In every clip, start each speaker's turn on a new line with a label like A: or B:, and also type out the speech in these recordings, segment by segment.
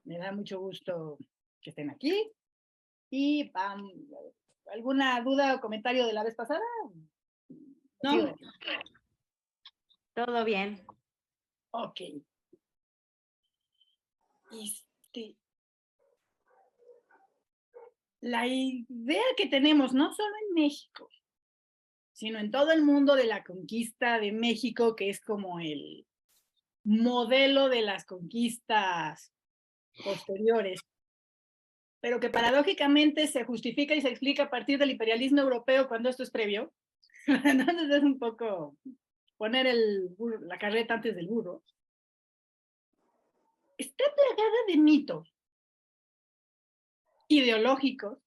A: Me da mucho gusto que estén aquí. Y ¿alguna duda o comentario de la vez pasada? Sigo
B: No, todo bien.
A: Ok. Este, la idea que tenemos, no solo en México, sino en todo el mundo de la conquista de México, que es como el modelo de las conquistas posteriores, pero que paradójicamente se justifica y se explica a partir del imperialismo europeo cuando esto es previo. Entonces es un poco poner la carreta antes del burro. Está plagada de mitos ideológicos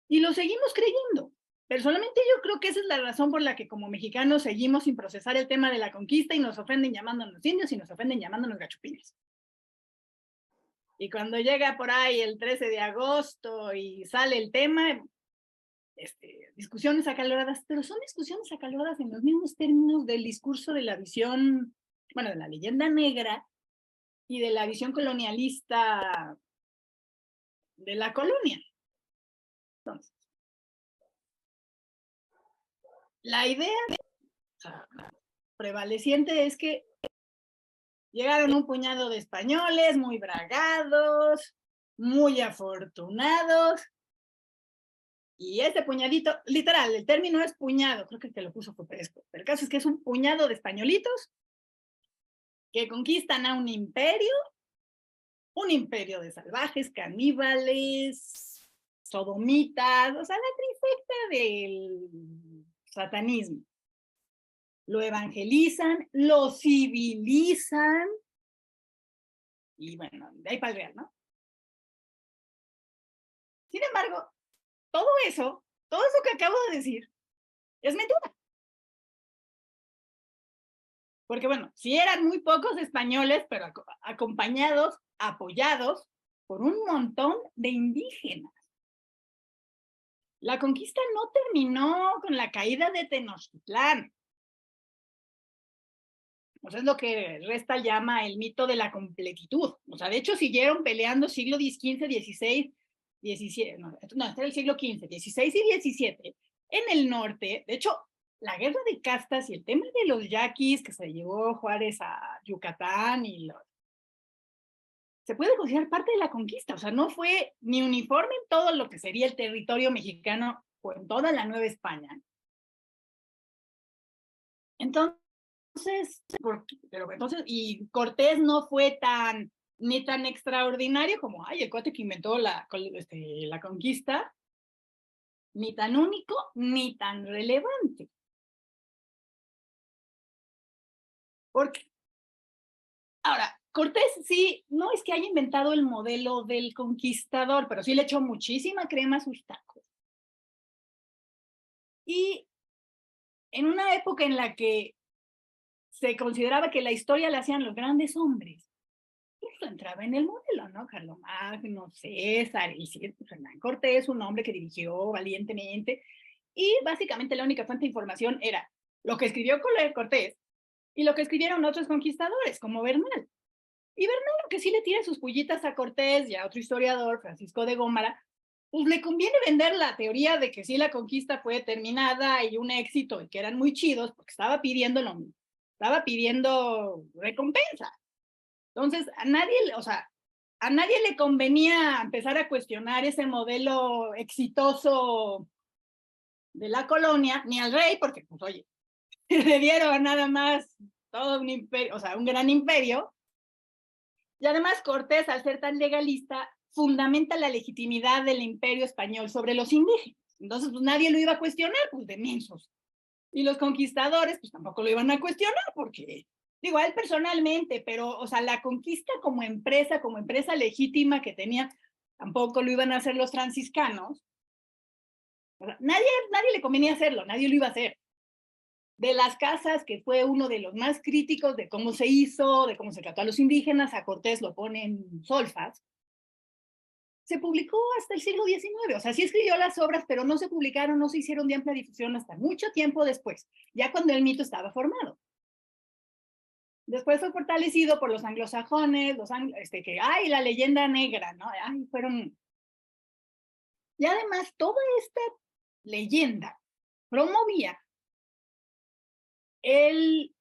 A: y lo seguimos creyendo. Personalmente yo creo que esa es la razón por la que como mexicanos seguimos sin procesar el tema de la conquista y nos ofenden llamándonos indios y nos ofenden llamándonos gachupines. Y cuando llega por ahí el 13 de agosto y sale el tema, discusiones acaloradas, pero son discusiones acaloradas en los mismos términos del discurso de la visión, bueno, de la leyenda negra y de la visión colonialista de la colonia. Entonces, la idea prevaleciente es que llegaron un puñado de españoles muy bragados, muy afortunados, y ese puñadito, literal, el término es puñado, creo que el que lo puso fue Fresco, pero el caso es que es un puñado de españolitos que conquistan a un imperio de salvajes, caníbales, sodomitas, o sea, la trifecta del satanismo. Lo evangelizan, lo civilizan, y bueno, de ahí para el real, ¿no? Sin embargo, todo eso que acabo de decir, es mentira. Porque bueno, sí eran muy pocos españoles, pero acompañados, apoyados por un montón de indígenas. La conquista no terminó con la caída de Tenochtitlán. O sea, es lo que Resta llama el mito de la completitud. O sea, de hecho siguieron peleando siglo XV, XVI, XVII, no, este era el siglo XV, XVI y XVII, en el norte. De hecho, la guerra de castas y el tema de los yaquis que se llevó Juárez a Yucatán se puede considerar parte de la conquista. O sea, no fue ni uniforme en todo lo que sería el territorio mexicano o en toda la Nueva España. Entonces, y Cortés no fue ni tan extraordinario como, el cuate que inventó la conquista, ni tan único, ni tan relevante. Porque, ahora, Cortés sí, no es que haya inventado el modelo del conquistador, pero sí le echó muchísima crema a sus tacos. Y en una época en la que se consideraba que la historia la hacían los grandes hombres, eso entraba en el modelo, ¿no? Carlomagno, César, y Hernán Cortés, un hombre que dirigió valientemente, y básicamente la única fuente de información era lo que escribió Cortés y lo que escribieron otros conquistadores, como Bernal. Y Bernal, aunque sí le tira sus pullitas a Cortés y a otro historiador, Francisco de Gómara, pues le conviene vender la teoría de que sí la conquista fue terminada y un éxito y que eran muy chidos, porque estaba pidiendo recompensa. Entonces, a nadie le convenía empezar a cuestionar ese modelo exitoso de la colonia, ni al rey, porque, pues, oye, le dieron nada más todo un imperio, o sea, un gran imperio. Y además Cortés, al ser tan legalista, fundamenta la legitimidad del imperio español sobre los indígenas. Entonces, pues nadie lo iba a cuestionar, pues de mensos. Y los conquistadores, pues tampoco lo iban a cuestionar, porque, digo, a él personalmente, pero, o sea, la conquista como empresa legítima que tenía, tampoco lo iban a hacer los franciscanos. O sea, nadie le convenía hacerlo, nadie lo iba a hacer. De las casas, que fue uno de los más críticos de cómo se hizo, de cómo se trató a los indígenas, a Cortés lo pone en solfas, se publicó hasta el siglo XIX. O sea, sí escribió las obras, pero no se publicaron, no se hicieron de amplia difusión hasta mucho tiempo después, ya cuando el mito estaba formado. Después fue fortalecido por los anglosajones, ay, la leyenda negra, ¿no? Ay, fueron... Y además, toda esta leyenda promovía el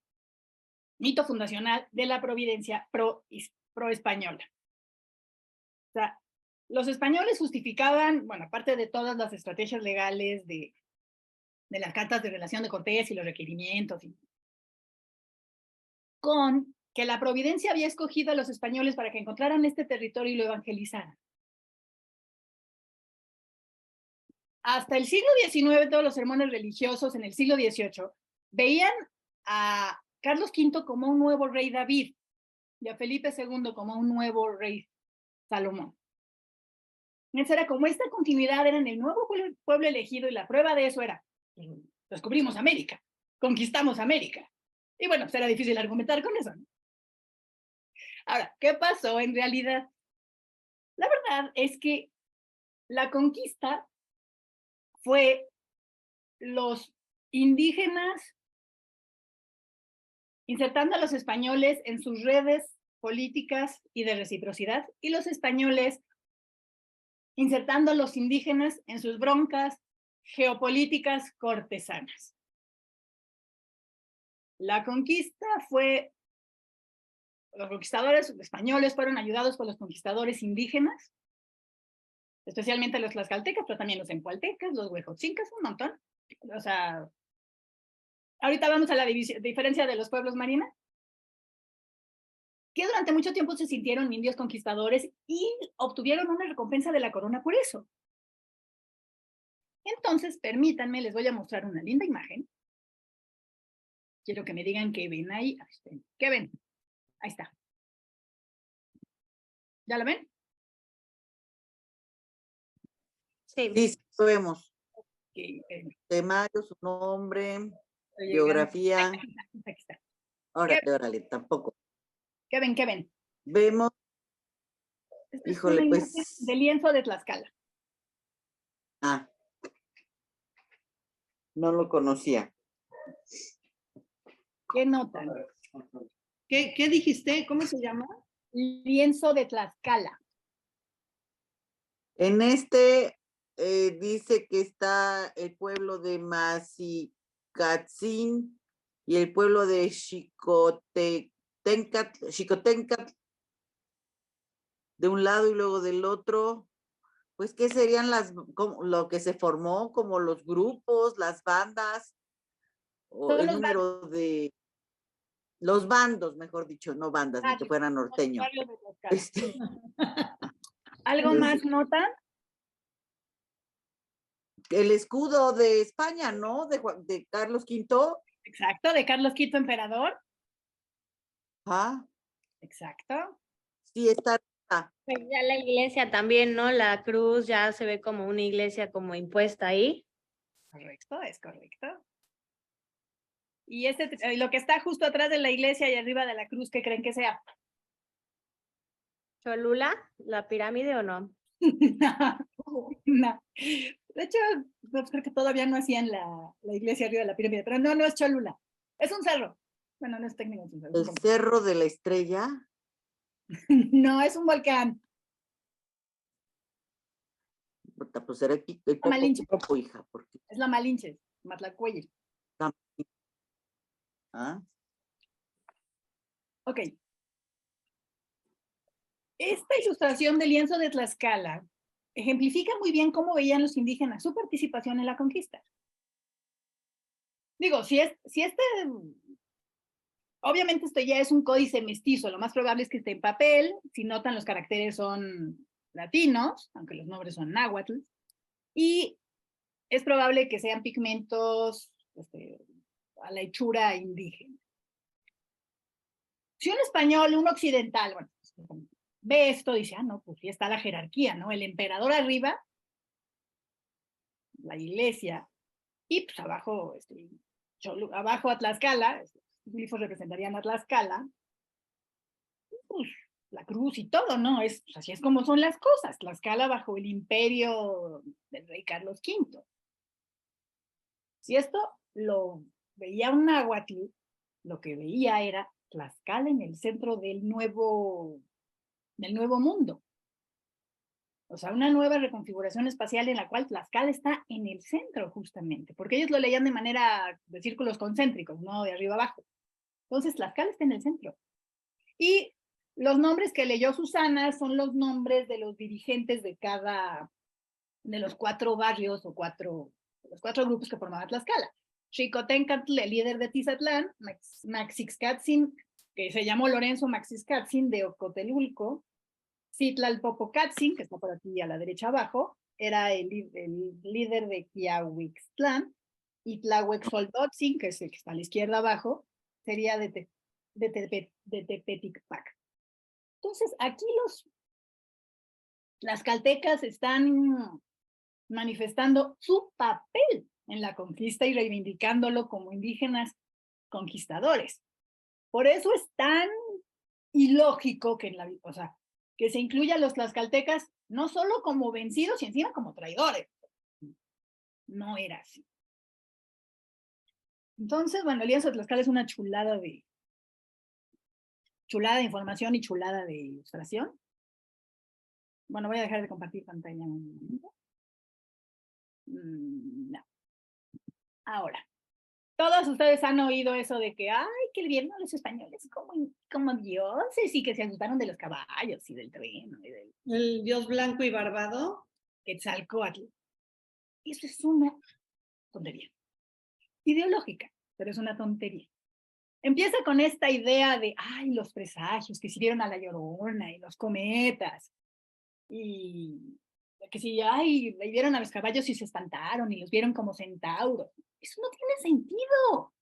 A: mito fundacional de la providencia pro-española. O sea, los españoles justificaban, bueno, aparte de todas las estrategias legales de las cartas de relación de Cortés y los requerimientos, con que la providencia había escogido a los españoles para que encontraran este territorio y lo evangelizaran. Hasta el siglo XIX, todos los sermones religiosos en el siglo XVIII veían a Carlos V como un nuevo rey David y a Felipe II como un nuevo rey Salomón. Entonces era como esta continuidad, eran el nuevo pueblo elegido, y la prueba de eso era, descubrimos América, conquistamos América. Y bueno, pues era difícil argumentar con eso, ¿no? Ahora, ¿qué pasó en realidad? La verdad es que la conquista fue los indígenas insertando a los españoles en sus redes políticas y de reciprocidad, y los españoles insertando a los indígenas en sus broncas geopolíticas cortesanas. La conquista fue, los conquistadores españoles fueron ayudados por los conquistadores indígenas, especialmente los tlaxcaltecas, pero también los empualtecas, los huejotzincas, un montón. O sea, ahorita vamos a la diferencia de los pueblos marina, que durante mucho tiempo se sintieron indios conquistadores y obtuvieron una recompensa de la corona por eso. Entonces, permítanme, les voy a mostrar una linda imagen. Quiero que me digan qué ven ahí. ¿Qué ven? Ahí está. ¿Ya la ven?
C: Sí, sí lo vemos.
A: Okay,
C: Temario, su nombre,
A: llegando.
C: geografía.
A: Aquí está.
C: Órale, tampoco.
A: ¿Qué ven? ¿Qué ven?
C: Vemos.
A: Esta
C: Híjole,
A: es una
C: pues.
A: imagen de lienzo de Tlaxcala.
C: Ah. No lo conocía.
A: ¿Qué notan? ¿Qué dijiste? ¿Cómo se llama? Lienzo de Tlaxcala.
C: En este dice que está el pueblo de Mazicatzin y el pueblo de Xicotencatl de un lado y luego del otro. Pues, ¿qué serían lo que se formó, como los grupos, las bandas, o
A: Son
C: el
A: los
C: número de los bandos, mejor dicho, no bandas, ni que fuera norteño?
A: ¿Algo más notan?
C: El escudo de España, ¿no? De Carlos V.
A: Exacto, de Carlos V emperador.
C: Ah,
A: Exacto.
C: sí, está.
B: Pues ya la iglesia también, ¿no? La cruz ya se ve como una iglesia como impuesta ahí.
A: Correcto, es correcto. Y lo que está justo atrás de la iglesia y arriba de la cruz, ¿qué creen que sea?
B: ¿Cholula? ¿La pirámide o no?
A: No. De hecho, pues creo que todavía no hacían la iglesia arriba de la pirámide, pero no es Cholula. Es un cerro. Bueno, no es técnicamente un cerro.
C: El Cerro de la Estrella.
A: No, es un volcán.
C: Pues era el Popo, hija. Porque...
A: Es la Malinche, Matlacuelle.
C: ¿Ah?
A: Ok. Esta ilustración del lienzo de Tlaxcala ejemplifica muy bien cómo veían los indígenas su participación en la conquista. Digo, obviamente esto ya es un códice mestizo, lo más probable es que esté en papel, si notan los caracteres son latinos, aunque los nombres son náhuatl, y es probable que sean pigmentos a la hechura indígena. Si un español, un occidental, bueno, ve esto, dice, no, pues sí está la jerarquía, ¿no? El emperador arriba, la iglesia, y pues abajo, abajo a Tlaxcala, los glifos representarían a Tlaxcala, pues la cruz y todo, ¿no? Pues, así es como son las cosas. Tlaxcala bajo el imperio del rey Carlos V. Si esto lo veía un náhuatl, lo que veía era Tlaxcala en el centro del nuevo mundo. O sea, una nueva reconfiguración espacial en la cual Tlaxcala está en el centro justamente, porque ellos lo leían de manera de círculos concéntricos, no de arriba abajo. Entonces, Tlaxcala está en el centro. Y los nombres que leyó Susana son los nombres de los dirigentes de los 4 barrios o los 4 grupos que formaban Tlaxcala. Xicotencatl, el líder de Tizatlán, Maxixcatzin, que se llamó Lorenzo Maxixcatzin de Ocotelulco, Citlalpopocatzin, que está por aquí a la derecha abajo, era el líder de Quiahuixtlán, y Tlahuexoldotzin, que es el que está a la izquierda abajo, sería de Tepeticpac. Entonces, aquí las caltecas están manifestando su papel en la conquista y reivindicándolo como indígenas conquistadores. Por eso es tan ilógico que que se incluya a los tlaxcaltecas no solo como vencidos y encima como traidores. No era así. Entonces, bueno, el lienzo de Tlaxcala es una chulada de información y chulada de ilustración. Bueno, voy a dejar de compartir pantalla un momento. No. Ahora, todos ustedes han oído eso de que, ay, que el vieron a los españoles como dioses y que se asustaron de los caballos y del tren y del...
D: El dios blanco y barbado.
A: Quetzalcóatl. Eso es una tontería. Ideológica, pero es una tontería. Empieza con esta idea de, ay, los presagios que sirvieron a la Llorona y los cometas. Y que si, ay, vieron a los caballos y se espantaron y los vieron como centauros. Eso no tiene sentido.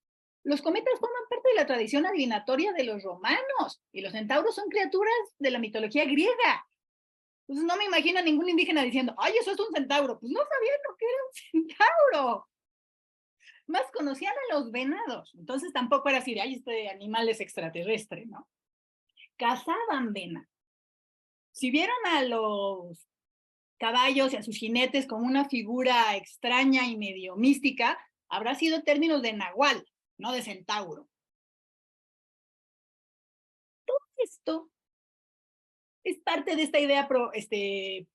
A: Los cometas forman parte de la tradición adivinatoria de los romanos y los centauros son criaturas de la mitología griega. Entonces no me imagino a ningún indígena diciendo, ay, eso es un centauro. Pues no sabían lo que era un centauro. Más conocían a los venados. Entonces tampoco era así de, ay, este animal es extraterrestre, ¿no? Cazaban venas. Si vieron a los caballos y a sus jinetes como una figura extraña y medio mística, habrá sido términos de nahual, no de centauro. Todo esto es parte de esta idea de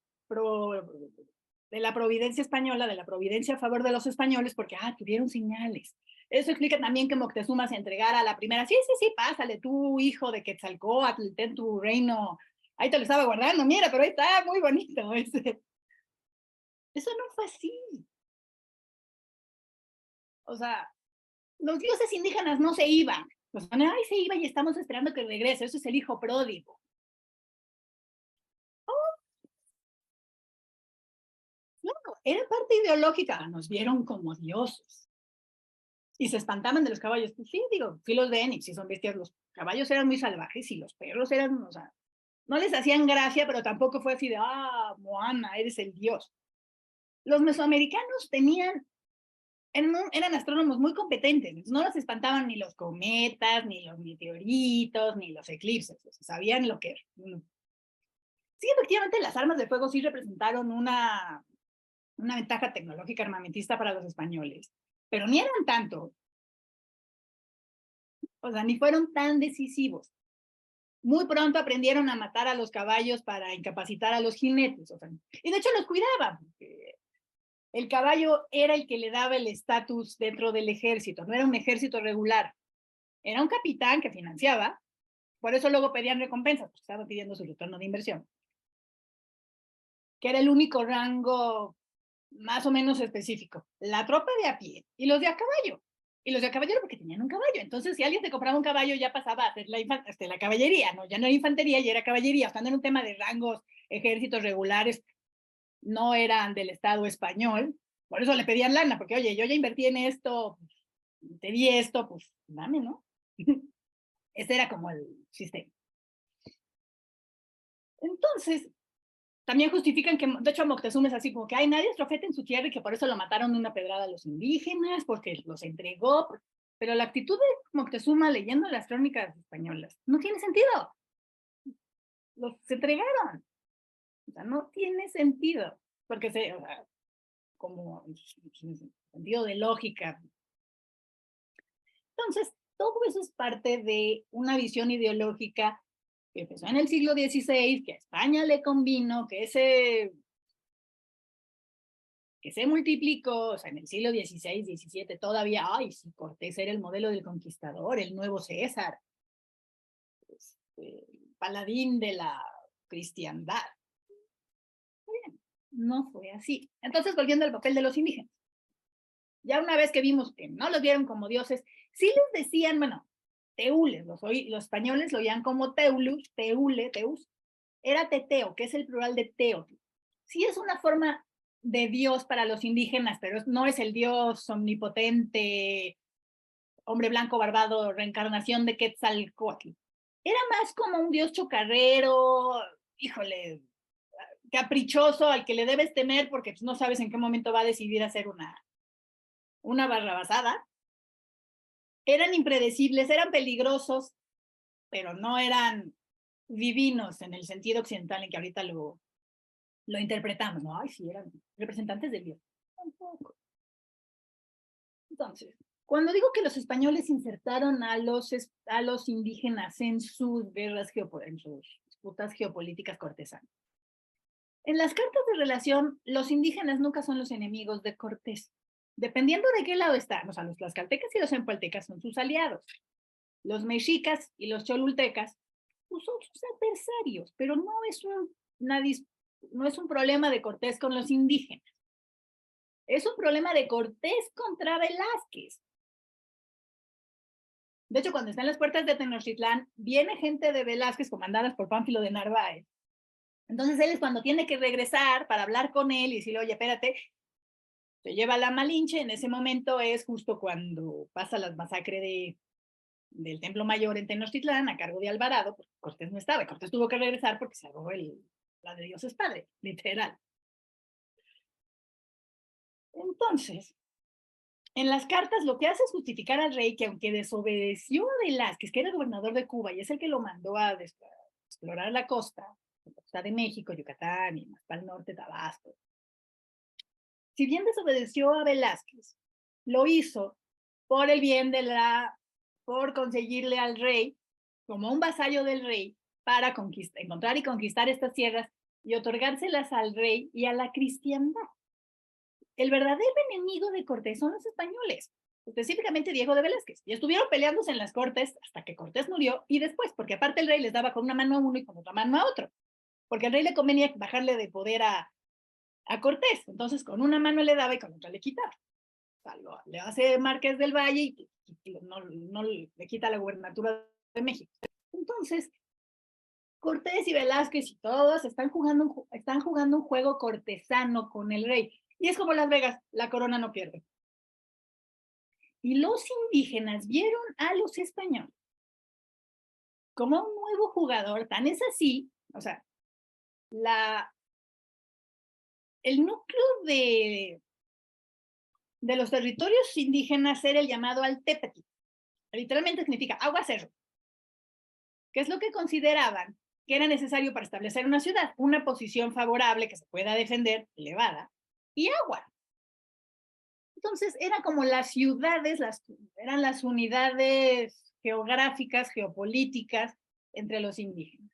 A: la providencia española, de la providencia a favor de los españoles, porque tuvieron señales. Eso explica también que Moctezuma se entregara a la primera, sí, pásale, tú, hijo de Quetzalcóatl, ten tu reino, ahí te lo estaba guardando, mira, pero ahí está, muy bonito. Eso no fue así. O sea, los dioses indígenas no se iban. Pues, ay, se iba y estamos esperando que regrese, eso es el hijo pródigo. No, era parte ideológica, nos vieron como dioses. Y se espantaban de los caballos. Pues sí, digo, sí los ven y sí son bestias. Los caballos eran muy salvajes y los perros eran, o sea, no les hacían gracia, pero tampoco fue así de, Moana, eres el dios. Los mesoamericanos eran astrónomos muy competentes, no los espantaban ni los cometas, ni los meteoritos, ni los eclipses, o sea, sabían lo que era. Sí, efectivamente, las armas de fuego sí representaron una ventaja tecnológica armamentista para los españoles, pero ni eran tanto, o sea, ni fueron tan decisivos. Muy pronto aprendieron a matar a los caballos para incapacitar a los jinetes, o sea, y de hecho los cuidaban, porque el caballo era el que le daba el estatus dentro del ejército, no era un ejército regular, era un capitán que financiaba, por eso luego pedían recompensas, porque estaban pidiendo su retorno de inversión, que era el único rango más o menos específico, la tropa de a pie y los de a caballo. Y los de a caballo porque tenían un caballo. Entonces, si alguien te compraba un caballo, ya pasaba a ser la caballería, ¿no? Ya no era infantería, ya era caballería. Estando en un tema de rangos, ejércitos regulares, no eran del Estado español. Por eso le pedían lana, porque, oye, yo ya invertí en esto, te di esto, pues dame, ¿no? Ese era como el sistema. Entonces, también justifican que, de hecho, Moctezuma es así como que, nadie es profeta en su tierra y que por eso lo mataron de una pedrada a los indígenas, porque los entregó. Pero la actitud de Moctezuma leyendo las crónicas españolas no tiene sentido. Los entregaron. O sea, no tiene sentido. Porque o sea, como en sentido de lógica. Entonces, todo eso es parte de una visión ideológica que empezó en el siglo XVI, que a España le convino, que se multiplicó, o sea, en el siglo XVI, XVII todavía, ay, sí, Cortés era el modelo del conquistador, el nuevo César, paladín de la cristiandad. Bien, no fue así. Entonces, volviendo al papel de los indígenas. Ya una vez que vimos que no los vieron como dioses, sí les decían, bueno, teules, los españoles lo veían como teulus, teus, era teteo, que es el plural de teotl. Sí es una forma de Dios para los indígenas, pero no es el Dios omnipotente, hombre blanco barbado, reencarnación de Quetzalcóatl. Era más como un Dios chocarrero, híjole, caprichoso, al que le debes temer porque pues, no sabes en qué momento va a decidir hacer una barrabasada. Eran impredecibles, eran peligrosos, pero no eran divinos en el sentido occidental en que ahorita lo interpretamos, ¿no? Ay, sí, eran representantes del Dios. Tampoco. Entonces, cuando digo que los españoles insertaron a los indígenas en sus guerras en sus disputas geopolíticas cortesanas, en las cartas de relación, los indígenas nunca son los enemigos de Cortés. Dependiendo de qué lado están, o sea, los tlaxcaltecas y los empaltecas son sus aliados. Los mexicas y los cholultecas pues, son sus adversarios, pero no es un problema de Cortés con los indígenas. Es un problema de Cortés contra Velázquez. De hecho, cuando está en las puertas de Tenochtitlán, viene gente de Velázquez comandadas por Pánfilo de Narváez. Entonces él es cuando tiene que regresar para hablar con él y decirle, oye, espérate, se lleva la Malinche. En ese momento es justo cuando pasa la masacre del Templo Mayor en Tenochtitlán a cargo de Alvarado, porque Cortés no estaba, y Cortés tuvo que regresar porque se arrojó la de Dios es padre, literal. Entonces, en las cartas lo que hace es justificar al rey que aunque desobedeció a Velázquez, que era el gobernador de Cuba y es el que lo mandó a explorar la costa de México, Yucatán y más para el norte, Tabasco. Si bien desobedeció a Velázquez, lo hizo por el bien por conseguirle al rey, como un vasallo del rey, para encontrar y conquistar estas tierras y otorgárselas al rey y a la cristiandad. El verdadero enemigo de Cortés son los españoles, específicamente Diego de Velázquez, y estuvieron peleándose en las cortes hasta que Cortés murió y después, porque aparte el rey les daba con una mano a uno y con otra mano a otro, porque al rey le convenía bajarle de poder a Cortés, entonces con una mano le daba y con otra le quitaba. Le hace Márquez del Valle y no le quita la gubernatura de México. Entonces, Cortés y Velázquez y todos están jugando un juego cortesano con el rey. Y es como Las Vegas, la corona no pierde. Y los indígenas vieron a los españoles como un nuevo jugador, tan es así, o sea, el núcleo de los territorios indígenas era el llamado Altépetl. Literalmente significa agua cerro, que es lo que consideraban que era necesario para establecer una ciudad, una posición favorable que se pueda defender, elevada, y agua. Entonces, era como las ciudades, eran las unidades geográficas, geopolíticas entre los indígenas.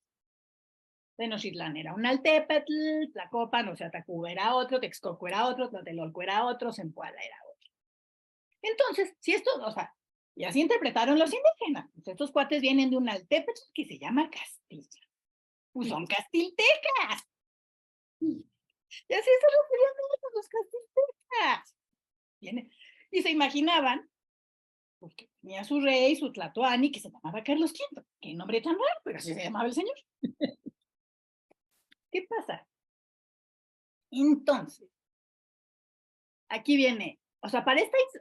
A: Tenochtitlán era un Altépetl, Tlacopan, o sea, Tacuba era otro, Texcoco era otro, Tlatelolco era otro, Zempoala era otro. Entonces, si esto, o sea, y así interpretaron los indígenas. Pues estos cuates vienen de un Altépetl que se llama Castilla. Pues son castiltecas. Y así se referían a los castiltecas. Y se imaginaban pues, que tenía su rey, su tlatoani, que se llamaba Carlos V. Qué nombre tan raro, pero así se llamaba el señor. ¿Qué pasa? Entonces, aquí viene, o sea,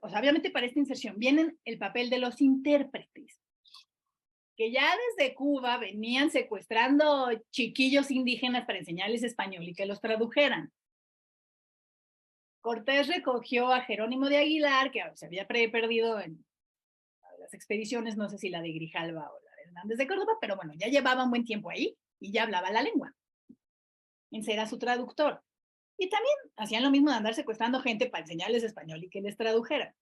A: obviamente para esta inserción, viene el papel de los intérpretes, que ya desde Cuba venían secuestrando chiquillos indígenas para enseñarles español y que los tradujeran. Cortés recogió a Jerónimo de Aguilar, que se había perdido en las expediciones, no sé si la de Grijalva o la de Hernández de Córdoba, pero bueno, ya llevaba un buen tiempo ahí y ya hablaba la lengua. Ese era su traductor. Y también hacían lo mismo de andar secuestrando gente para enseñarles español y que les tradujeran.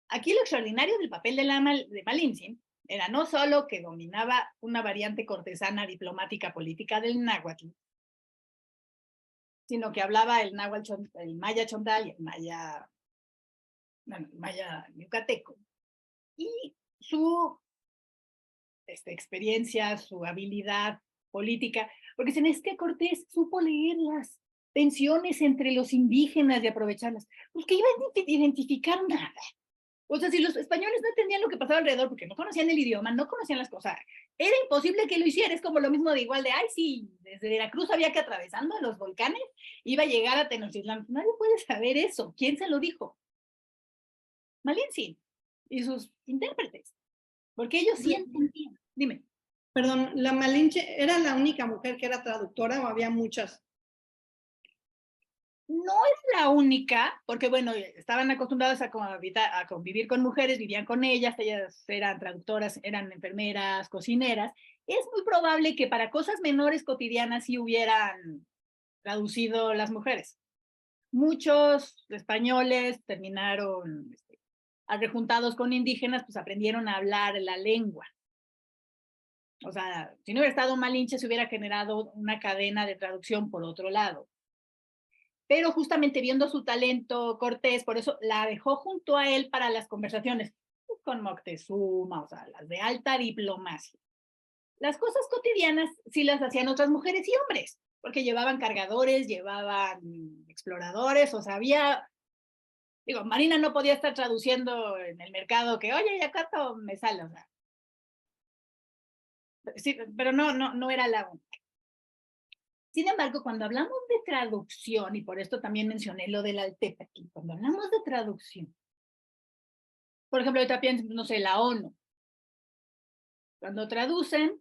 A: Aquí lo extraordinario del papel de Malintzin era no solo que dominaba una variante cortesana diplomática política del náhuatl, sino que hablaba el maya chontal y el maya yucateco. Y su experiencia, su habilidad política, porque es que Cortés supo leer las tensiones entre los indígenas y aprovecharlas, pues que iba a identificar nada. O sea, si los españoles no entendían lo que pasaba alrededor porque no conocían el idioma, no conocían las cosas, era imposible que lo hiciera. Es como lo mismo de igual de, ay, sí, desde Veracruz había que atravesando los volcanes iba a llegar a Tenochtitlán. Nadie puede saber eso. ¿Quién se lo dijo? Malintzin y sus intérpretes, porque ellos sí entendían. Dime.
D: Perdón, ¿la Malinche era la única mujer que era traductora o había muchas?
A: No es la única, porque bueno, estaban acostumbrados a convivir con mujeres, vivían con ellas eran traductoras, eran enfermeras, cocineras. Es muy probable que para cosas menores cotidianas sí hubieran traducido las mujeres. Muchos españoles terminaron rejuntados con indígenas, pues aprendieron a hablar la lengua. O sea, si no hubiera estado Malinche, se hubiera generado una cadena de traducción por otro lado. Pero justamente viendo su talento Cortés, por eso la dejó junto a él para las conversaciones con Moctezuma, o sea, las de alta diplomacia. Las cosas cotidianas sí las hacían otras mujeres y hombres, porque llevaban cargadores, llevaban exploradores, o sea, Marina no podía estar traduciendo en el mercado que, oye, ya cuánto me sale, o sea. Sí, pero no era la única. Sin embargo, cuando hablamos de traducción, y por esto también mencioné lo del Altepetlli, cuando hablamos de traducción, por ejemplo, ahorita pienso, no sé, la ONU. Cuando traducen,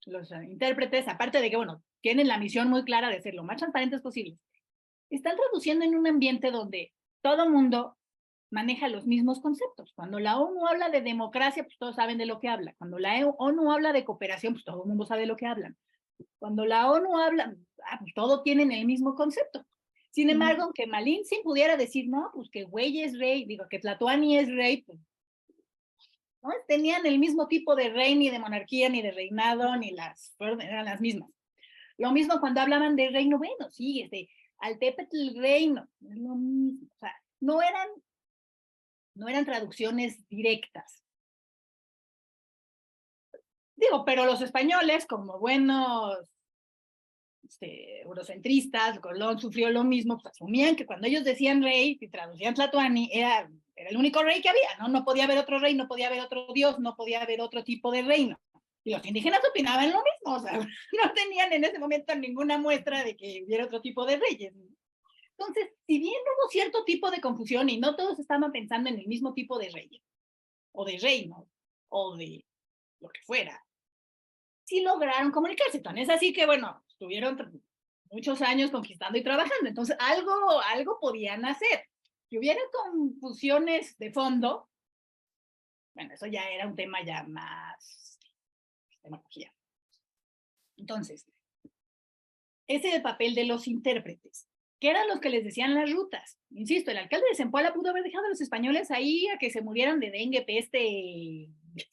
A: los intérpretes, aparte de que, bueno, tienen la misión muy clara de ser lo más transparentes posible, están traduciendo en un ambiente donde todo mundo maneja los mismos conceptos. Cuando la ONU habla de democracia, pues todos saben de lo que habla. Cuando la ONU habla de cooperación, pues todo el mundo sabe de lo que hablan. Cuando la ONU habla, pues todos tienen el mismo concepto. Sin embargo, aunque Malintzin pudiera decir, no, pues que güey es rey, digo, que Tlatoani es rey, pues, ¿no? Tenían el mismo tipo de rey, ni de monarquía, ni de reinado, eran las mismas. Lo mismo cuando hablaban del reino, bueno, sí, Altepetl reino, es lo mismo. O sea, no eran traducciones directas. Digo, pero los españoles, como buenos eurocentristas, Colón sufrió lo mismo, pues asumían que cuando ellos decían rey y traducían Tlatoani, era el único rey que había, ¿no? No podía haber otro rey, no podía haber otro dios, no podía haber otro tipo de reino. Y los indígenas opinaban lo mismo, o sea, no tenían en ese momento ninguna muestra de que hubiera otro tipo de reyes. Entonces, si bien hubo cierto tipo de confusión y no todos estaban pensando en el mismo tipo de reyes, o de reino, o de lo que fuera, sí lograron comunicarse. Tan es así que, bueno, estuvieron muchos años conquistando y trabajando. Entonces, algo podían hacer. Si hubiera confusiones de fondo, bueno, eso ya era un tema ya más tecnología. Entonces, ese es el papel de los intérpretes, que eran los que les decían las rutas. Insisto, el alcalde de Zempoala pudo haber dejado a los españoles ahí a que se murieran de dengue, peste,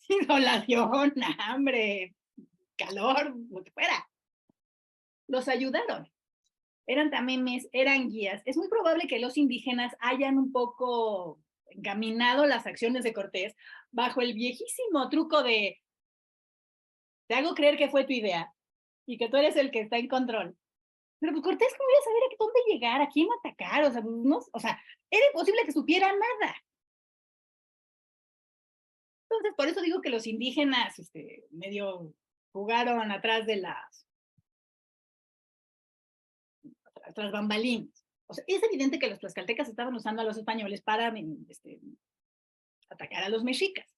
A: insolación, hambre, calor, lo que fuera. Los ayudaron. Eran tamemes, eran guías. Es muy probable que los indígenas hayan un poco encaminado las acciones de Cortés bajo el viejísimo truco de te hago creer que fue tu idea y que tú eres el que está en control. Pero pues Cortés, ¿cómo iba a saber a dónde llegar, a quién atacar? O sea, era imposible que supiera nada. Entonces, por eso digo que los indígenas medio jugaron atrás de tras bambalinas. O sea, es evidente que los tlaxcaltecas estaban usando a los españoles para atacar a los mexicas.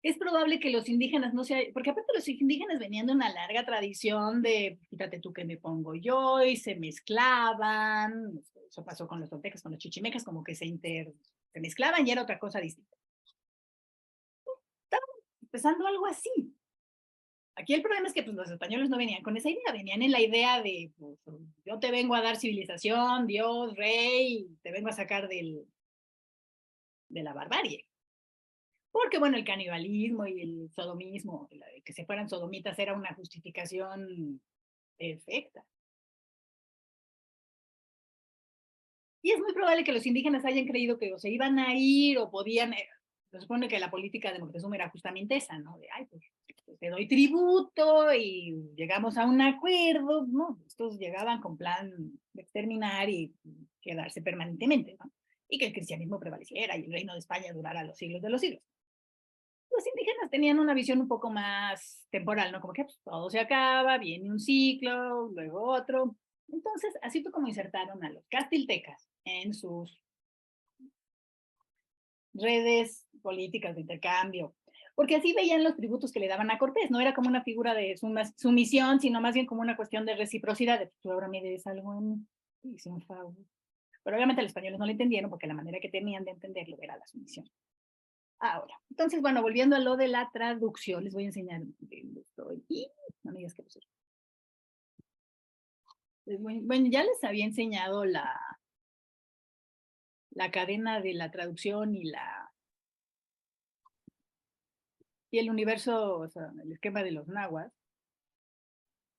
A: Es probable que los indígenas no se... Porque aparte los indígenas venían de una larga tradición de, fíjate tú que me pongo yo, y se mezclaban. Eso pasó con los toltecas, con los chichimecas, como que se mezclaban y era otra cosa distinta. Estaban empezando algo así. Aquí el problema es que pues, los españoles no venían con esa idea, venían en la idea de, pues, yo te vengo a dar civilización, Dios, rey, te vengo a sacar del de la barbarie. Porque, bueno, el canibalismo y el sodomismo, que se fueran sodomitas, era una justificación perfecta. Y es muy probable que los indígenas hayan creído que o se iban a ir o podían, se supone que la política de Moctezuma era justamente esa, ¿no? De, ay, pues te doy tributo y llegamos a un acuerdo, ¿no? Estos llegaban con plan de exterminar y quedarse permanentemente, ¿no? Y que el cristianismo prevaleciera y el reino de España durara los siglos de los siglos. Los indígenas tenían una visión un poco más temporal, ¿no? Como que pues, todo se acaba, viene un ciclo, luego otro. Entonces, así fue como insertaron a los castiltecas en sus redes políticas de intercambio, porque así veían los tributos que le daban a Cortés, no era como una figura de sumisión, sino más bien como una cuestión de reciprocidad, de tú ahora me des algo en hice un favor. Pero obviamente los españoles no lo entendieron porque la manera que tenían de entenderlo era la sumisión. Ahora, entonces, bueno, volviendo a lo de la traducción, les voy a enseñar. No me digas que bueno, ya les había enseñado la cadena de la traducción y el universo, o sea, el esquema de los nahuas.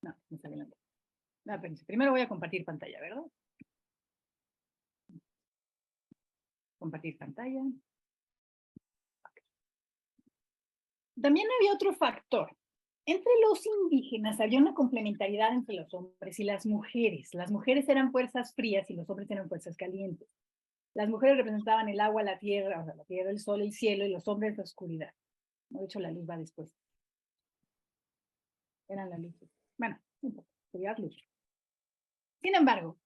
A: No, me sale la. No, primero voy a compartir pantalla, ¿verdad? Compartir pantalla. También había otro factor. Entre los indígenas había una complementariedad entre los hombres y las mujeres. Las mujeres eran fuerzas frías y los hombres eran fuerzas calientes. Las mujeres representaban el agua, la tierra, o sea, la tierra, el sol, el cielo, y los hombres la oscuridad. De hecho, la luz va después. Eran la luz. Bueno, no importa, oscuridad, luz. Sin embargo,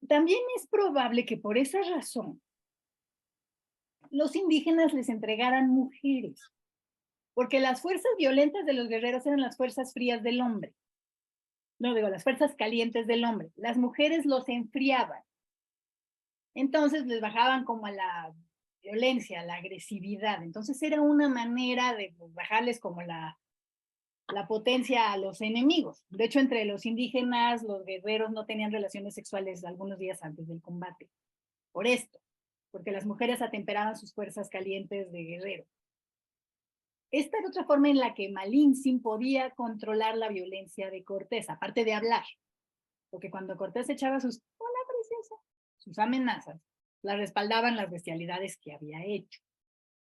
A: también es probable que por esa razón los indígenas les entregaran mujeres, porque las fuerzas violentas de los guerreros eran las fuerzas frías del hombre. No digo, las fuerzas calientes del hombre. Las mujeres los enfriaban. Entonces les bajaban como a la violencia, a la agresividad. Entonces era una manera de bajarles como la potencia a los enemigos. De hecho, entre los indígenas, los guerreros no tenían relaciones sexuales algunos días antes del combate. Por esto, porque las mujeres atemperaban sus fuerzas calientes de guerrero. Esta era otra forma en la que Malintzin podía controlar la violencia de Cortés, aparte de hablar. Porque cuando Cortés echaba sus, hola preciosa, sus amenazas, las respaldaban las bestialidades que había hecho.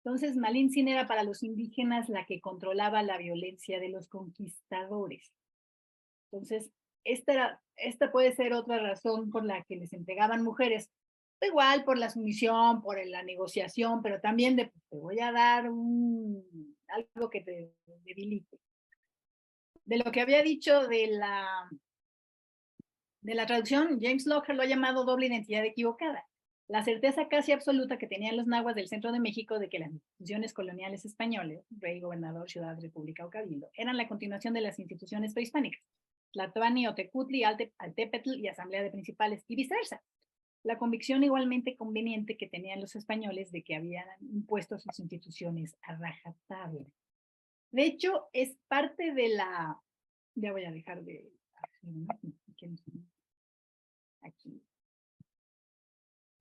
A: Entonces, Malintzin era para los indígenas la que controlaba la violencia de los conquistadores. Entonces, esta puede ser otra razón por la que les entregaban mujeres. Igual por la sumisión, por la negociación, pero también de, te voy a dar algo que te debilite. De lo que había dicho de la traducción, James Locker lo ha llamado doble identidad equivocada. La certeza casi absoluta que tenían los nahuas del centro de México de que las instituciones coloniales españoles, rey, gobernador, ciudad, república o cabildo, eran la continuación de las instituciones prehispánicas, Tlatoani, Otecutli, Altepetl y Asamblea de Principales, y viceversa. La convicción igualmente conveniente que tenían los españoles de que habían impuesto sus instituciones a rajatabla. De hecho, es parte de la... Ya voy a dejar de... Aquí.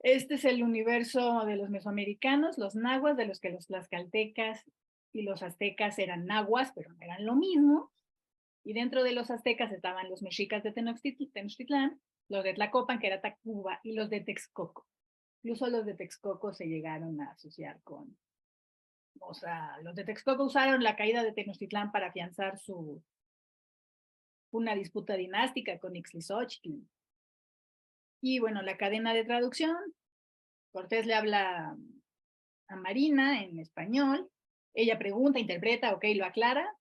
A: Este es el universo de los mesoamericanos, los nahuas, de los que los tlaxcaltecas y los aztecas eran nahuas, pero no eran lo mismo. Y dentro de los aztecas estaban los mexicas de Tenochtitlán, los de Tlacopan, que era Tacuba, y los de Texcoco. Incluso los de Texcoco se llegaron a asociar con... O sea, los de Texcoco usaron la caída de Tenochtitlán para afianzar una disputa dinástica con Ixtlilxóchitl. Y bueno, la cadena de traducción, Cortés le habla a Marina en español, ella pregunta, interpreta, ok, lo aclara,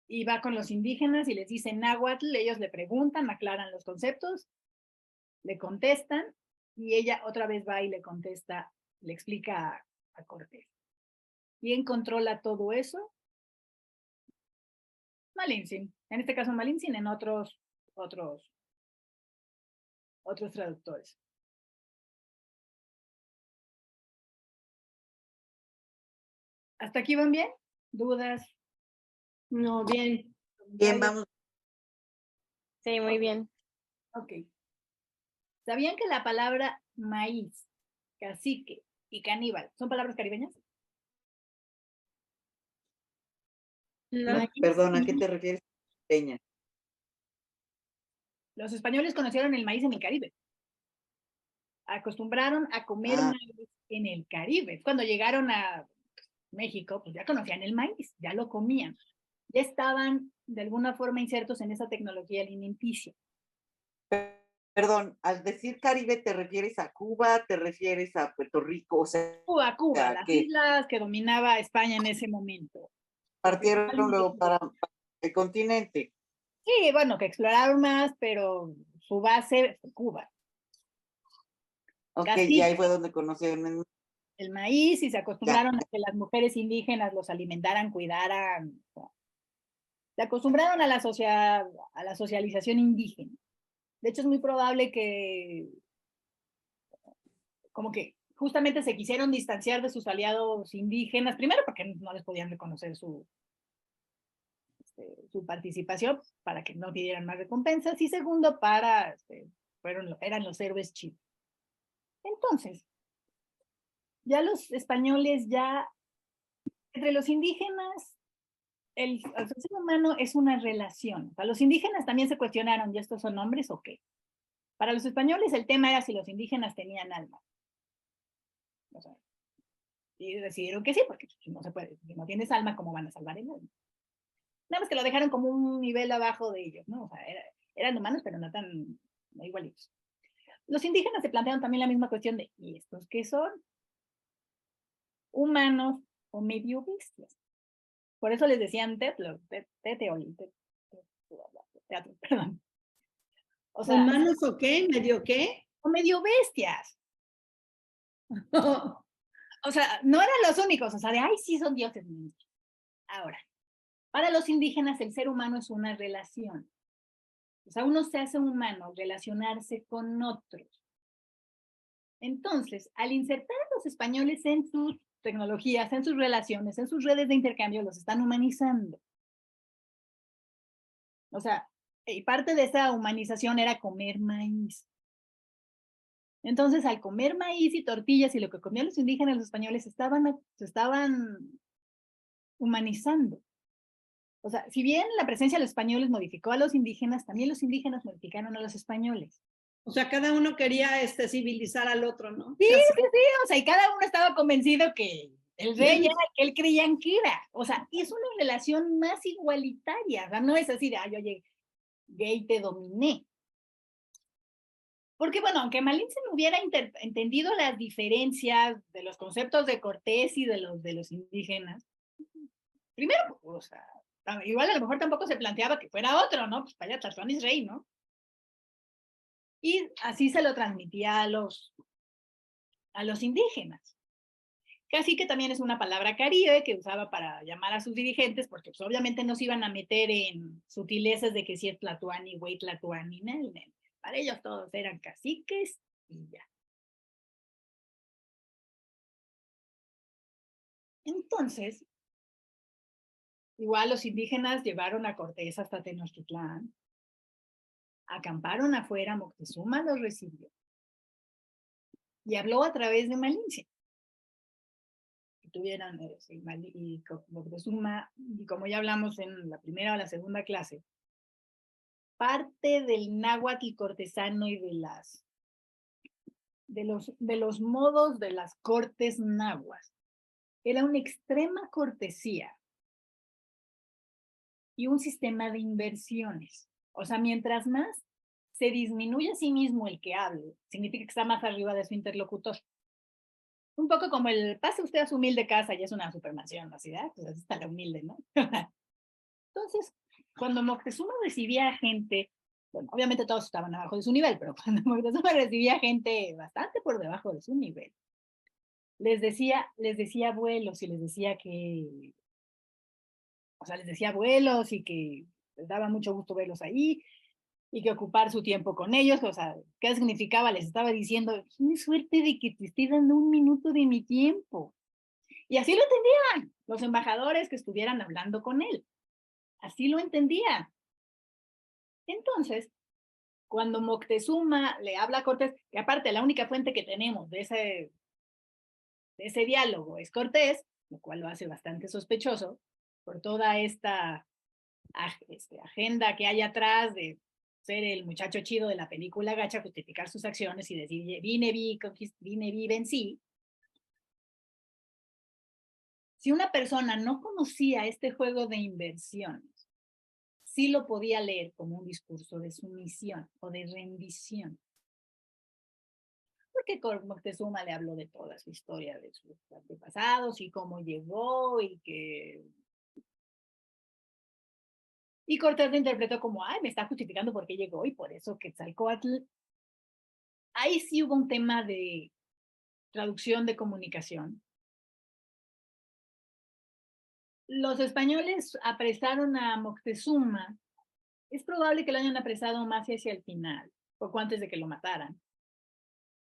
A: y va con los indígenas y les dice náhuatl, ellos le preguntan, aclaran los conceptos, le contestan, y ella otra vez va y le contesta, le explica a Cortés. ¿Quién controla todo eso? Malintzin. En este caso Malintzin, en otros traductores. ¿Hasta aquí van bien? ¿Dudas?
D: No, bien.
C: Bien, vamos.
B: Sí, muy bien.
A: Ok. ¿Sabían que la palabra maíz, cacique y caníbal son palabras caribeñas?
B: No.
A: Maíz,
C: Perdón, ¿a qué te refieres, Peña?
A: los españoles conocieron el maíz en el Caribe. Acostumbraron a comer
C: Ah.
A: maíz en el Caribe. Cuando llegaron a México, pues ya conocían el maíz, ya lo comían. Ya estaban de alguna forma insertos en esa tecnología alimenticia.
C: Perdón, al decir Caribe, ¿te refieres a Cuba? ¿Te refieres a Puerto Rico? O sea,
A: Cuba, las
C: que
A: islas que dominaba España en ese momento.
C: partieron luego para el continente.
A: Sí, bueno, que exploraron más, pero su base fue Cuba.
C: Ok,
A: Casi
C: y ahí fue donde conocieron
A: el maíz y se acostumbraron a que las mujeres indígenas los alimentaran, cuidaran. Se acostumbraron a la socialización indígena. De hecho, es muy probable que como que justamente se quisieron distanciar de sus aliados indígenas, primero porque no les podían reconocer su participación para que no pidieran más recompensas, y segundo para, eran los héroes chivos. Entonces, ya los españoles, entre los indígenas, el ser humano es una relación. Para los indígenas también se cuestionaron, ¿y estos son hombres o qué? Para los españoles el tema era si los indígenas tenían alma. O sea, y decidieron que sí, porque no se puede, si no tienes alma, ¿cómo van a salvar el alma? Nada más que lo dejaron como un nivel abajo de ellos, ¿no? O sea, eran humanos, pero no igualitos. Los indígenas se plantearon también la misma cuestión de, ¿y estos qué son? ¿Humanos o medio bestias? Por eso les decían teatro, perdón. O sea,
D: ¿Humanos o qué? ¿Medio qué?
A: o medio bestias. O sea, no eran los únicos, o sea, de, ay, sí, son dioses. Ahora, para los indígenas el ser humano es una relación. O sea, uno se hace humano relacionarse con otros. Entonces, al insertar a los españoles en sus tecnologías, en sus relaciones, en sus redes de intercambio, los están humanizando. O sea, y parte de esa humanización era comer maíz. Entonces, al comer maíz y tortillas y lo que comían los indígenas, los españoles se estaban humanizando. O sea, si bien la presencia de los españoles modificó a los indígenas, también los indígenas modificaron a los españoles.
D: O sea, cada uno quería civilizar al otro, ¿no?
A: Sí, o sea, y cada uno estaba convencido que el rey era el que él creían que era. O sea, es una relación más igualitaria. O sea, no es así de, yo llegué y te dominé. Porque, bueno, aunque Malinche no hubiera entendido las diferencias de los conceptos de Cortés y de los indígenas, primero, o sea, igual a lo mejor tampoco se planteaba que fuera otro, ¿no? Pues vaya, Tarzán es rey, ¿no? Y así se lo transmitía a los indígenas. Casi que también es una palabra caribe que usaba para llamar a sus dirigentes, porque pues, obviamente no se iban a meter en sutilezas de que si es Tlatuani, güey, Tlatuani, Nel. Para ellos todos eran caciques y ya. Entonces, igual los indígenas llevaron a Cortés hasta Tenochtitlán, acamparon afuera, Moctezuma los recibió y habló a través de Malinche. Tuvieran y Moctezuma, y como ya hablamos en la primera o la segunda clase, parte del náhuatl cortesano y de los modos de las cortes nahuas era una extrema cortesía y un sistema de inversiones. O sea, mientras más se disminuye a sí mismo el que hable, significa que está más arriba de su interlocutor. Un poco como el pase usted a su humilde casa y es una supermansión, así, pues así está la humilde, ¿no? Entonces, cuando Moctezuma recibía gente, bueno, obviamente todos estaban abajo de su nivel, pero cuando Moctezuma recibía gente bastante por debajo de su nivel, les decía abuelos y les decía que, o sea, les decía abuelos y que les daba mucho gusto verlos ahí y que ocupar su tiempo con ellos, o sea, ¿qué significaba? Les estaba diciendo, tiene suerte de que te estoy dando un minuto de mi tiempo. Y así lo entendían los embajadores que estuvieran hablando con él. Así lo entendían. Entonces, cuando Moctezuma le habla a Cortés, que aparte la única fuente que tenemos de ese diálogo es Cortés, lo cual lo hace bastante sospechoso por toda esta agenda que hay atrás de ser el muchacho chido de la película gacha, justificar sus acciones y decir, vine, vencí. Si una persona no conocía este juego de inversiones, sí lo podía leer como un discurso de sumisión o de rendición. Porque Moctezuma le habló de toda su historia, de sus antepasados y cómo llegó y que... Y Cortés lo interpretó como, ay, me está justificando por qué llegó y por eso Quetzalcóatl. Ahí sí hubo un tema de traducción de comunicación. Los españoles apresaron a Moctezuma. Es probable que lo hayan apresado más hacia el final, poco antes de que lo mataran.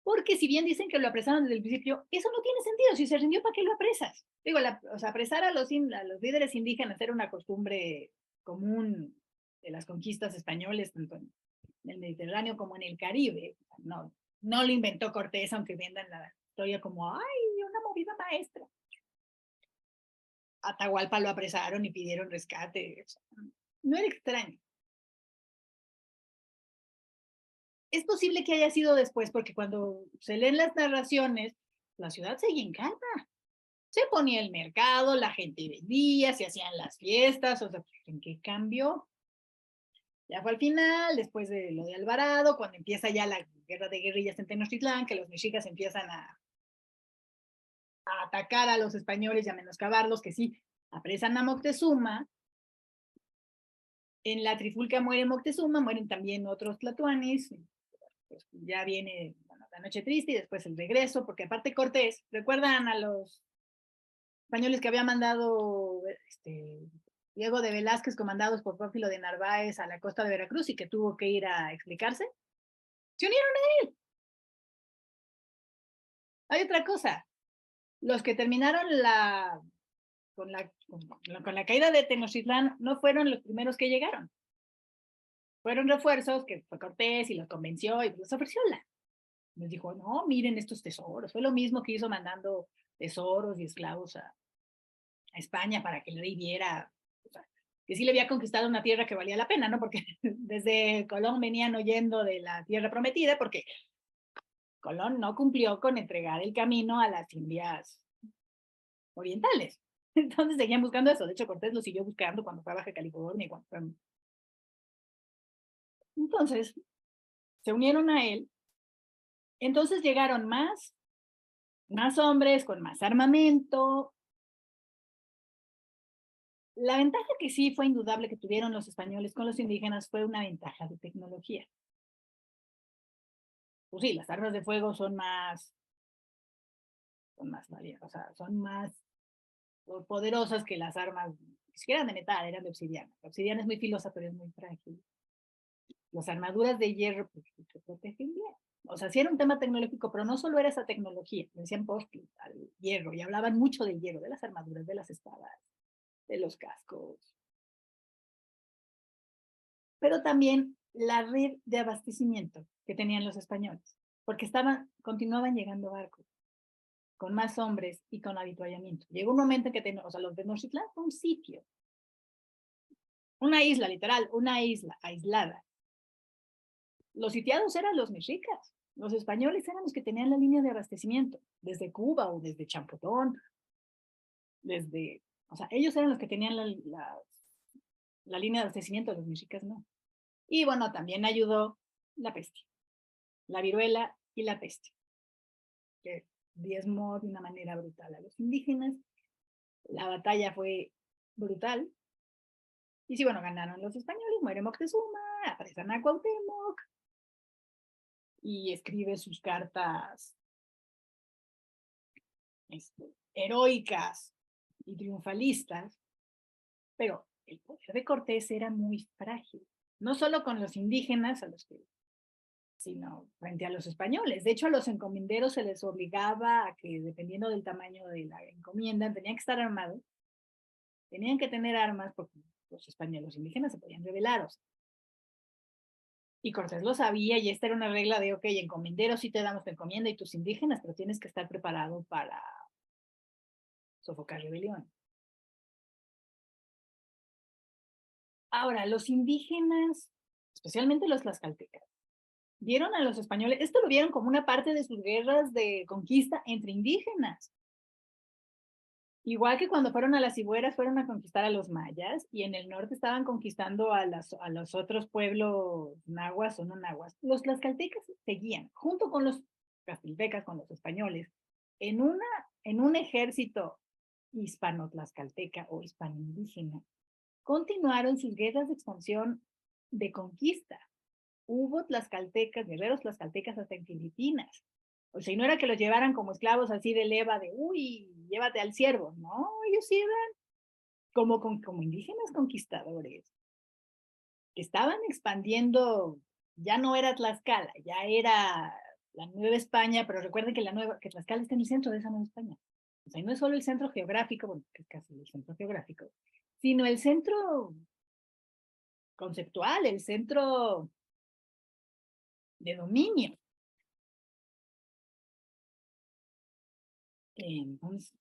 A: Porque si bien dicen que lo apresaron desde el principio, eso no tiene sentido. Si se rindió, ¿para qué lo apresas? Digo, o sea, apresar a los líderes indígenas era una costumbre común de las conquistas españoles, tanto en el Mediterráneo como en el Caribe. No lo inventó Cortés, aunque vendan la historia como, ay, una movida maestra. Atahualpa lo apresaron y pidieron rescate. No era extraño. Es posible que haya sido después, porque cuando se leen las narraciones, la ciudad seguía en calma. Se ponía el mercado, la gente vendía, se hacían las fiestas, o sea, ¿en qué cambió? Ya fue al final, después de lo de Alvarado, cuando empieza ya la guerra de guerrillas en Tenochtitlán, que los mexicas empiezan a atacar a los españoles y a menoscabarlos, que sí, apresan a Moctezuma. En la trifulca muere Moctezuma, mueren también otros tlatoanis. Pues ya viene la noche triste y después el regreso, porque aparte Cortés, ¿recuerdan a los españoles que había mandado Diego de Velázquez, comandados por Pánfilo de Narváez a la costa de Veracruz y que tuvo que ir a explicarse? Se unieron a él. Hay otra cosa, los que terminaron con la caída de Tenochtitlán no fueron los primeros que llegaron. Fueron refuerzos que fue Cortés y los convenció y les ofreció les dijo, no, miren estos tesoros. Fue lo mismo que hizo mandando tesoros y esclavos a España para que el rey viera, o sea, que sí le había conquistado una tierra que valía la pena, ¿no? Porque desde Colón venían oyendo de la tierra prometida, porque Colón no cumplió con entregar el camino a las Indias orientales. Entonces seguían buscando eso. De hecho, Cortés lo siguió buscando cuando fue a Baja California. Entonces, se unieron a él. Entonces llegaron más hombres con más armamento. La ventaja que sí fue indudable que tuvieron los españoles con los indígenas fue una ventaja de tecnología. Pues sí, las armas de fuego son más valiosas, o sea, son más poderosas que las armas, ni siquiera eran de metal, eran de obsidiana. La obsidiana es muy filosa, pero es muy frágil. Las armaduras de hierro, pues, se protegen bien. O sea, sí era un tema tecnológico, pero no solo era esa tecnología, le decían post al hierro, y hablaban mucho del hierro, de las armaduras, de las espadas, de los cascos. Pero también la red de abastecimiento que tenían los españoles, porque continuaban llegando barcos con más hombres y con habituallamiento. Llegó un momento en que o sea, los de Tenochtitlán fue un sitio, una isla, literal, una isla aislada. Los sitiados eran los mexicas, los españoles eran los que tenían la línea de abastecimiento, desde Cuba o desde Champotón, o sea, ellos eran los que tenían la línea de abastecimiento, los mexicas no. Y bueno, también ayudó la peste, la viruela y la peste, que diezmó de una manera brutal a los indígenas. La batalla fue brutal. Y sí, bueno, ganaron los españoles, muere Moctezuma, apresan a Cuauhtémoc y escribe sus cartas heroicas y triunfalistas, pero el poder de Cortés era muy frágil, no solo con los indígenas, sino frente a los españoles. De hecho, a los encomenderos se les obligaba a que, dependiendo del tamaño de la encomienda, tenían que estar armados, tenían que tener armas porque los españoles, los indígenas se podían rebelar. O sea, Y Cortés lo sabía y esta era una regla de, ok, encomenderos sí te damos tu encomienda y tus indígenas, pero tienes que estar preparado para sofocar rebelión. Ahora, los indígenas, especialmente los tlaxcaltecas, vieron a los españoles, esto lo vieron como una parte de sus guerras de conquista entre indígenas. Igual que cuando fueron a las Cibueras, fueron a conquistar a los mayas y en el norte estaban conquistando a los otros pueblos nahuas o no nahuas. Los tlaxcaltecas seguían, junto con los castiltecas, con los españoles, en un ejército hispano-tlaxcalteca o hispano-indígena. Continuaron sus guerras de expansión de conquista. Hubo tlaxcaltecas, guerreros tlaxcaltecas hasta en Filipinas. O sea, y no era que los llevaran como esclavos así de leva de, uy, llévate al siervo. No, ellos iban como indígenas conquistadores, que estaban expandiendo, ya no era Tlaxcala, ya era la Nueva España, pero recuerden que Tlaxcala está en el centro de esa Nueva España. O sea, no es solo el centro geográfico, bueno, que es casi el centro geográfico, sino el centro conceptual, el centro de dominio. Entonces,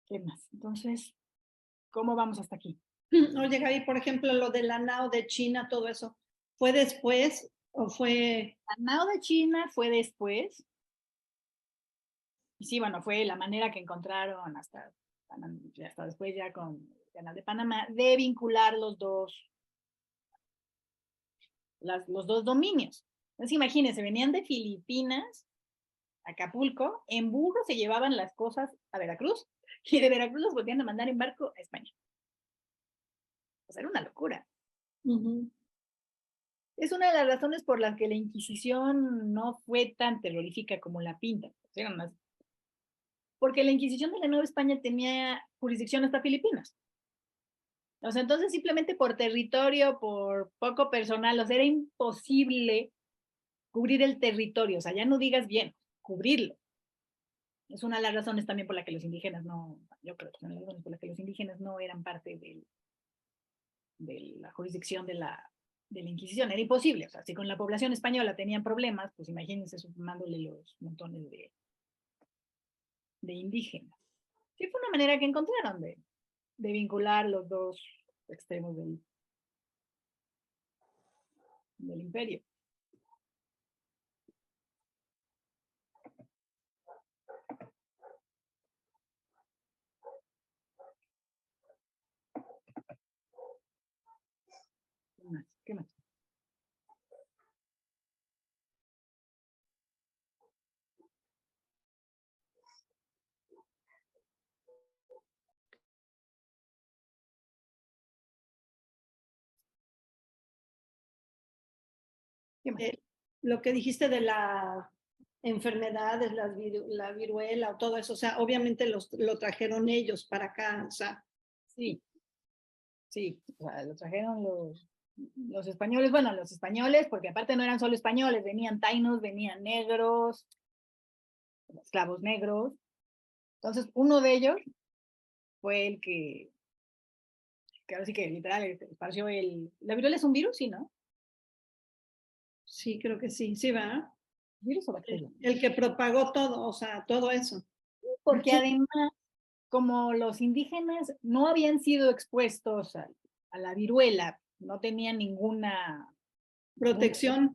A: ¿qué más? Entonces, ¿cómo vamos hasta aquí?
D: Oye, Gaby, por ejemplo, lo de la nao de China, todo eso, ¿fue después o fue?
A: La Nao de China fue después. Y sí, bueno, fue la manera que encontraron hasta después ya con el Canal de Panamá de vincular los dos dominios. Entonces imagínense, venían de Filipinas, Acapulco, en burro se llevaban las cosas a Veracruz y de Veracruz los volvían a mandar en barco a España. O sea, era una locura. Es una de las razones por las que la Inquisición no fue tan terrorífica como la pinta. Eran más porque la Inquisición de la Nueva España tenía jurisdicción hasta Filipinas. O sea, entonces simplemente por territorio, por poco personal, o sea, era imposible cubrir el territorio, o sea, ya no digas bien, cubrirlo. Es una de las razones también por la que los indígenas no, yo creo que son las razones por las que los indígenas no eran parte de la jurisdicción de la Inquisición, era imposible, o sea, si con la población española tenían problemas, pues imagínense sumándole los montones de indígenas. Sí, fue una manera que encontraron de vincular los dos extremos del imperio. ¿Qué más? ¿Qué más? ¿Qué más?
D: Lo que dijiste de las enfermedades, la viruela o todo eso, o sea, obviamente lo trajeron ellos para acá, o sea.
A: Sí, sí, o sea, lo trajeron los españoles, bueno, los españoles, porque aparte no eran solo españoles, venían tainos, venían negros, esclavos negros. Entonces, uno de ellos fue el que ahora sí que literal esparció la viruela es un virus, ¿sí, no?
D: Sí, creo que sí, sí, ¿verdad?
A: ¿Virus o bacteria?
D: El que propagó todo, o sea, todo eso.
A: Porque además, como los indígenas no habían sido expuestos a la viruela, no tenían ninguna
D: protección.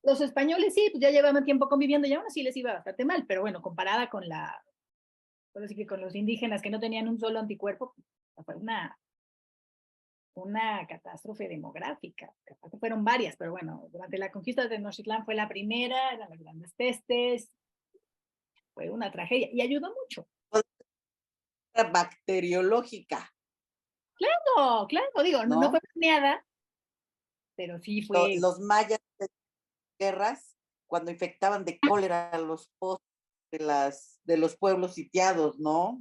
A: Los españoles sí, pues ya llevaban tiempo conviviendo y aún así les iba bastante mal, pero bueno, comparada con así que con los indígenas que no tenían un solo anticuerpo, fue una catástrofe demográfica. Capaz que fueron varias, pero bueno, durante la conquista de Tenochtitlán fue la primera, eran las grandes pestes, fue una tragedia y ayudó mucho.
C: Bacteriológica.
A: Claro, claro, digo, no fue planeada, pero sí fue.
C: Los mayas de guerras, cuando infectaban de cólera a los pozos de los pueblos sitiados, ¿no?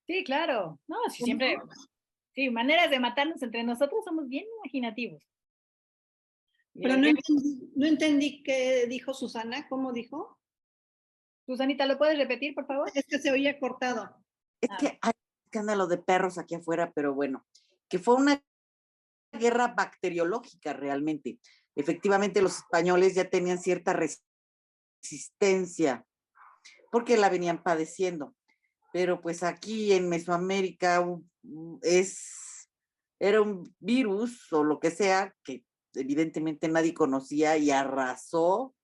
A: Sí, claro. No, sí, siempre. Sí, maneras de matarnos entre nosotros somos bien imaginativos.
D: Pero no entendí qué dijo Susana, ¿cómo dijo?
A: Susanita, ¿lo puedes repetir, por favor?
D: Es que se oía cortado.
C: Es que hay escándalo de perros aquí afuera, pero bueno, que fue una guerra bacteriológica realmente. Efectivamente, los españoles ya tenían cierta resistencia porque la venían padeciendo. Pero pues aquí en Mesoamérica era un virus o lo que sea que evidentemente nadie conocía y arrasó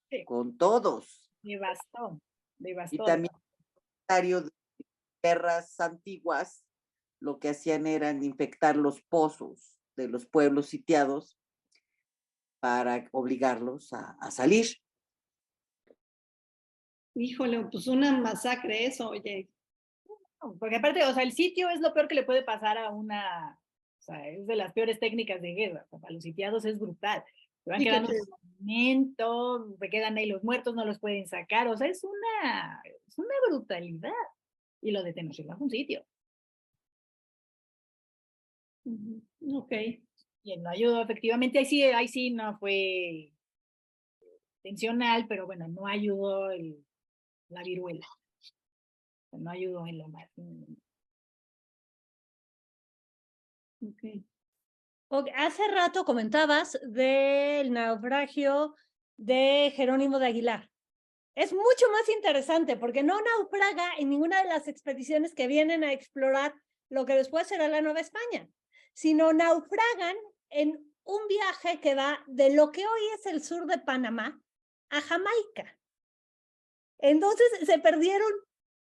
A: Sí.
C: con todos.
A: Devastó,
C: Y
A: devastó.
C: también de guerras antiguas, lo que hacían era infectar los pozos de los pueblos sitiados para obligarlos a salir.
D: Híjole, pues una masacre eso, oye.
A: Porque aparte, o sea, el sitio es lo peor que le puede pasar a una, o sea, es de las peores técnicas de guerra. O sea, para los sitiados es brutal. Se van
D: Sí,
A: quedando sin alimento, se quedan ahí los muertos, no los pueden sacar. O sea, es una brutalidad. Y lo de Tenochtitlan fue un sitio.
D: Ok.
A: Y no ayudó, efectivamente, ahí sí no fue intencional, pero bueno, no ayudó la viruela. No ayudó en lo más.
D: Ok.
E: Hace rato comentabas del naufragio de Jerónimo de Aguilar. Es mucho más interesante porque no naufraga en ninguna de las expediciones que vienen a explorar lo que después será la Nueva España, sino naufragan en un viaje que va de lo que hoy es el sur de Panamá a Jamaica. Entonces se perdieron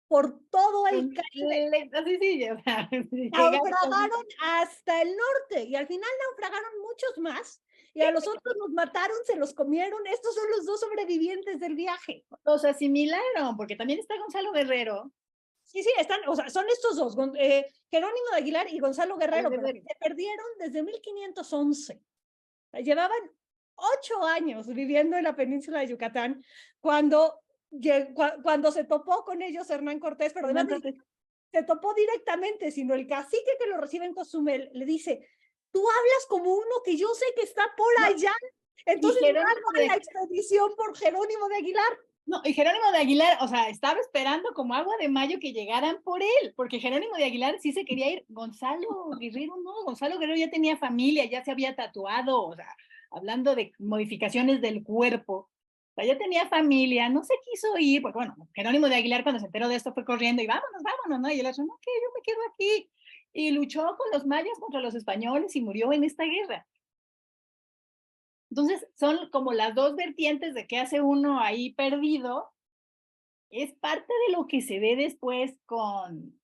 E: por todo el Caribe.
A: Así sí, o sea,
E: Naufragaron hasta el norte y al final naufragaron muchos más y a los otros los mataron, se los comieron. Estos son los dos sobrevivientes del viaje.
A: O sea, asimilaron, porque también está Gonzalo Guerrero.
E: Sí, están, o sea, son estos dos, Jerónimo de Aguilar y Gonzalo Guerrero, pero se perdieron desde 1511. Llevaban 8 años viviendo en la península de Yucatán cuando se topó con ellos Hernán Cortés, pero además se topó directamente, sino el cacique que lo recibe en Cozumel le dice, tú hablas como uno que yo sé que está por allá. Entonces la expedición por Jerónimo de Aguilar.
A: No, y Jerónimo de Aguilar, o sea, estaba esperando como agua de mayo que llegaran por él, porque Jerónimo de Aguilar sí se quería ir. Gonzalo Guerrero no, Gonzalo Guerrero ya tenía familia, ya se había tatuado, o sea, hablando de modificaciones del cuerpo, o sea, ya tenía familia, no se quiso ir, porque bueno, Jerónimo de Aguilar cuando se enteró de esto fue corriendo y vámonos, ¿no? Y él dijo, no, que yo me quedo aquí. Y luchó con los mayas contra los españoles y murió en esta guerra. Entonces, son como las dos vertientes de qué hace uno ahí perdido. Es parte de lo que se ve después con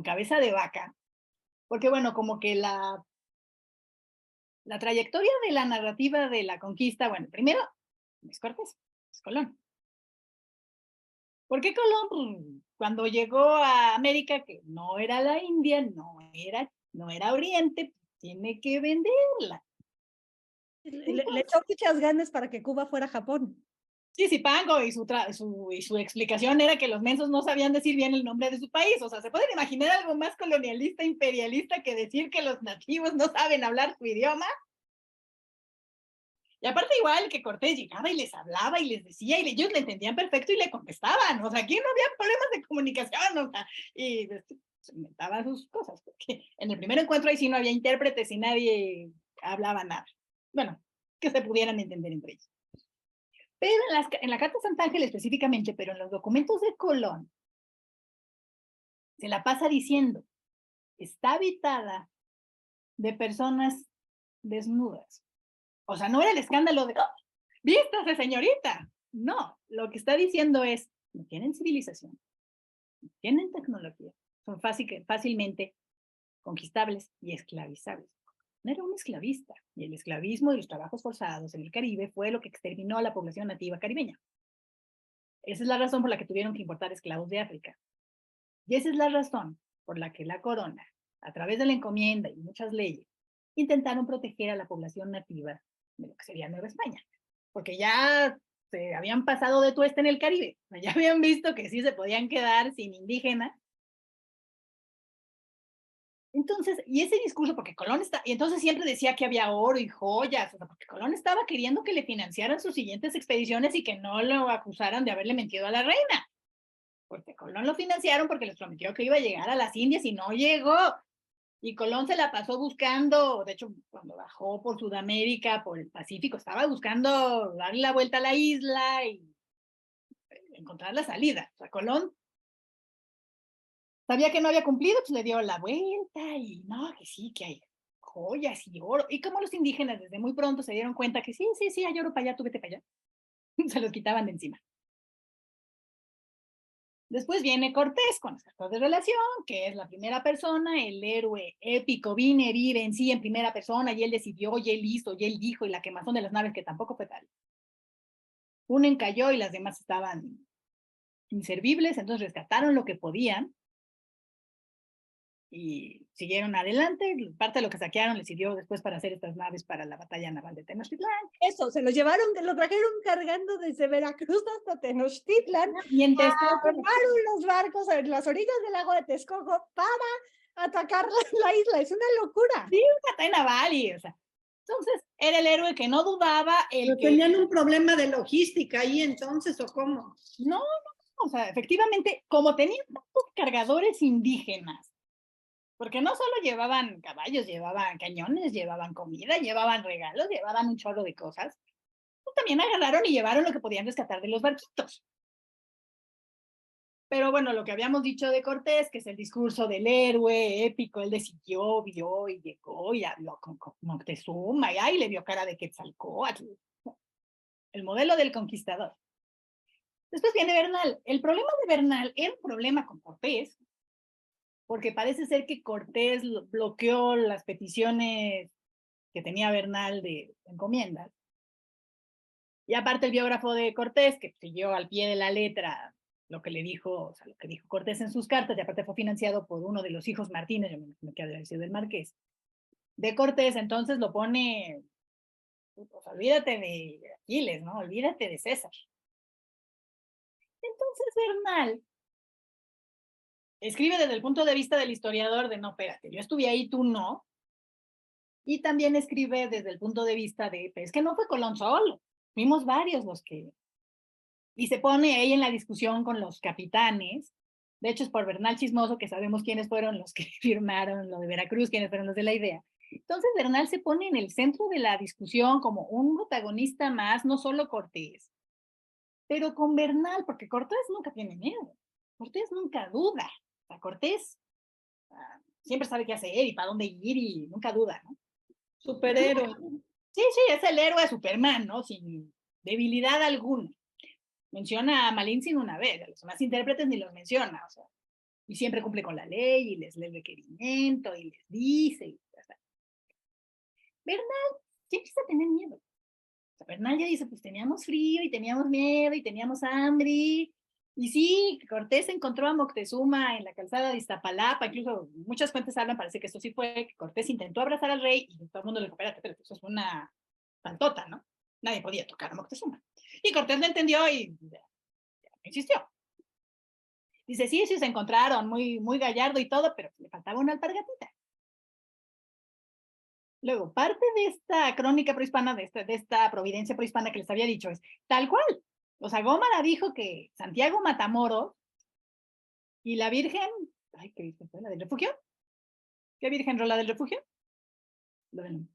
A: Cabeza de Vaca. Porque, bueno, como que la trayectoria de la narrativa de la conquista, bueno, primero, es Cortés, es Colón. ¿Por qué Colón? Cuando llegó a América, que no era la India, no era Oriente, tiene que venderla.
E: Le echó muchas ganas para que Cuba fuera Japón.
A: Sí, Zipango y su explicación era que los mensos no sabían decir bien el nombre de su país. O sea, ¿se pueden imaginar algo más colonialista, imperialista que decir que los nativos no saben hablar su idioma? Y aparte igual que Cortés llegaba y les hablaba y les decía y ellos le entendían perfecto y le contestaban. O sea, aquí no había problemas de comunicación, o sea, y se inventaban sus cosas. Porque en el primer encuentro ahí sí no había intérpretes y nadie hablaba nada. Bueno, que se pudieran entender entre ellos. Pero en la Carta de Santa Ángel específicamente, pero en los documentos de Colón, se la pasa diciendo, está habitada de personas desnudas. O sea, no era el escándalo de, oh, vístase señorita. No, lo que está diciendo es, no tienen civilización, no tienen tecnología, son fácilmente conquistables y esclavizables. No era un esclavista, y el esclavismo y los trabajos forzados en el Caribe fue lo que exterminó a la población nativa caribeña. Esa es la razón por la que tuvieron que importar esclavos de África. Y esa es la razón por la que la corona, a través de la encomienda y muchas leyes, intentaron proteger a la población nativa de lo que sería Nueva España. Porque ya se habían pasado de tueste en el Caribe, ya habían visto que sí se podían quedar sin indígenas. Entonces, y ese discurso, porque Colón está, y entonces siempre decía que había oro y joyas, o sea, porque Colón estaba queriendo que le financiaran sus siguientes expediciones y que no lo acusaran de haberle mentido a la reina. Porque Colón lo financiaron porque les prometió que iba a llegar a las Indias y no llegó. Y Colón se la pasó buscando, de hecho, cuando bajó por Sudamérica, por el Pacífico, estaba buscando darle la vuelta a la isla y encontrar la salida. O sea, Colón sabía que no había cumplido, pues le dio la vuelta y no, que sí, que hay joyas y oro. Y como los indígenas desde muy pronto se dieron cuenta que sí, hay oro para allá, tú vete para allá, se los quitaban de encima. Después viene Cortés con las cartas de relación, que es la primera persona, el héroe épico, vive en sí en primera persona, y él decidió, y él hizo, y él dijo, y la quemazón de las naves, que tampoco fue tal. Una encalló y las demás estaban inservibles, entonces rescataron lo que podían y siguieron adelante. Parte de lo que saquearon les sirvió después para hacer estas naves para la batalla naval de Tenochtitlán.
E: Eso, se lo llevaron, lo trajeron cargando desde Veracruz hasta Tenochtitlan.
A: Y en Texcoco
E: Armaron los barcos en las orillas del lago de Texcoco para atacar la isla. Es una locura.
A: Sí, una batalla naval y, o sea, entonces era el héroe que no dudaba.
D: Pero tenían un problema de logística ahí entonces, ¿o cómo?
A: No, o sea, efectivamente, como tenían tantos cargadores indígenas, porque no solo llevaban caballos, llevaban cañones, llevaban comida, llevaban regalos, llevaban un chorro de cosas, pues también agarraron y llevaron lo que podían rescatar de los barquitos. Pero bueno, lo que habíamos dicho de Cortés, que es el discurso del héroe épico, él decidió, vio y llegó y habló con Moctezuma, y ahí le vio cara de Quetzalcóatl, el modelo del conquistador. Después viene Bernal. El problema de Bernal era un problema con Cortés, porque parece ser que Cortés bloqueó las peticiones que tenía Bernal de encomiendas. Y aparte el biógrafo de Cortés, que siguió al pie de la letra lo que le dijo, o sea, lo que dijo Cortés en sus cartas, y aparte fue financiado por uno de los hijos Martínez, yo me imagino que había sido del Marqués, de Cortés, entonces lo pone, pues, olvídate de Aquiles, ¿no? Olvídate de César. Entonces Bernal escribe desde el punto de vista del historiador de, no, espérate, yo estuve ahí, tú no. Y también escribe desde el punto de vista de, es que no fue Colón solo, fuimos varios los que... Y se pone ahí en la discusión con los capitanes. De hecho, es por Bernal Chismoso que sabemos quiénes fueron los que firmaron lo de Veracruz, quiénes fueron los de la idea. Entonces, Bernal se pone en el centro de la discusión como un protagonista más, no solo Cortés, pero con Bernal, porque Cortés nunca tiene miedo, Cortés nunca duda. O sea, Cortés siempre sabe qué hacer y para dónde ir y nunca duda, ¿no?
D: Superhéroe.
A: Sí, es el héroe Superman, ¿no? Sin debilidad alguna. Menciona a Malintzin una vez, a los demás intérpretes ni los menciona, o sea, y siempre cumple con la ley y les lee el requerimiento y les dice. Y ya está. Bernal ya empieza a tener miedo. O sea, Bernal ya dice, pues teníamos frío y teníamos miedo y teníamos hambre. Y sí, Cortés encontró a Moctezuma en la calzada de Iztapalapa, incluso muchas fuentes hablan, parece que esto sí fue, que Cortés intentó abrazar al rey y todo el mundo le dijo, espérate, pero eso es una faltota, ¿no? Nadie podía tocar a Moctezuma. Y Cortés lo entendió y insistió. Dice, sí, se encontraron, muy gallardo y todo, pero le faltaba una alpargatita. Luego, parte de esta crónica prehispana, de esta providencia prehispana que les había dicho, es tal cual. O sea, Gómara dijo que Santiago Matamoros y la Virgen, ay, ¿qué virgen fue? ¿La del refugio? ¿Qué virgen era la del refugio? Bueno,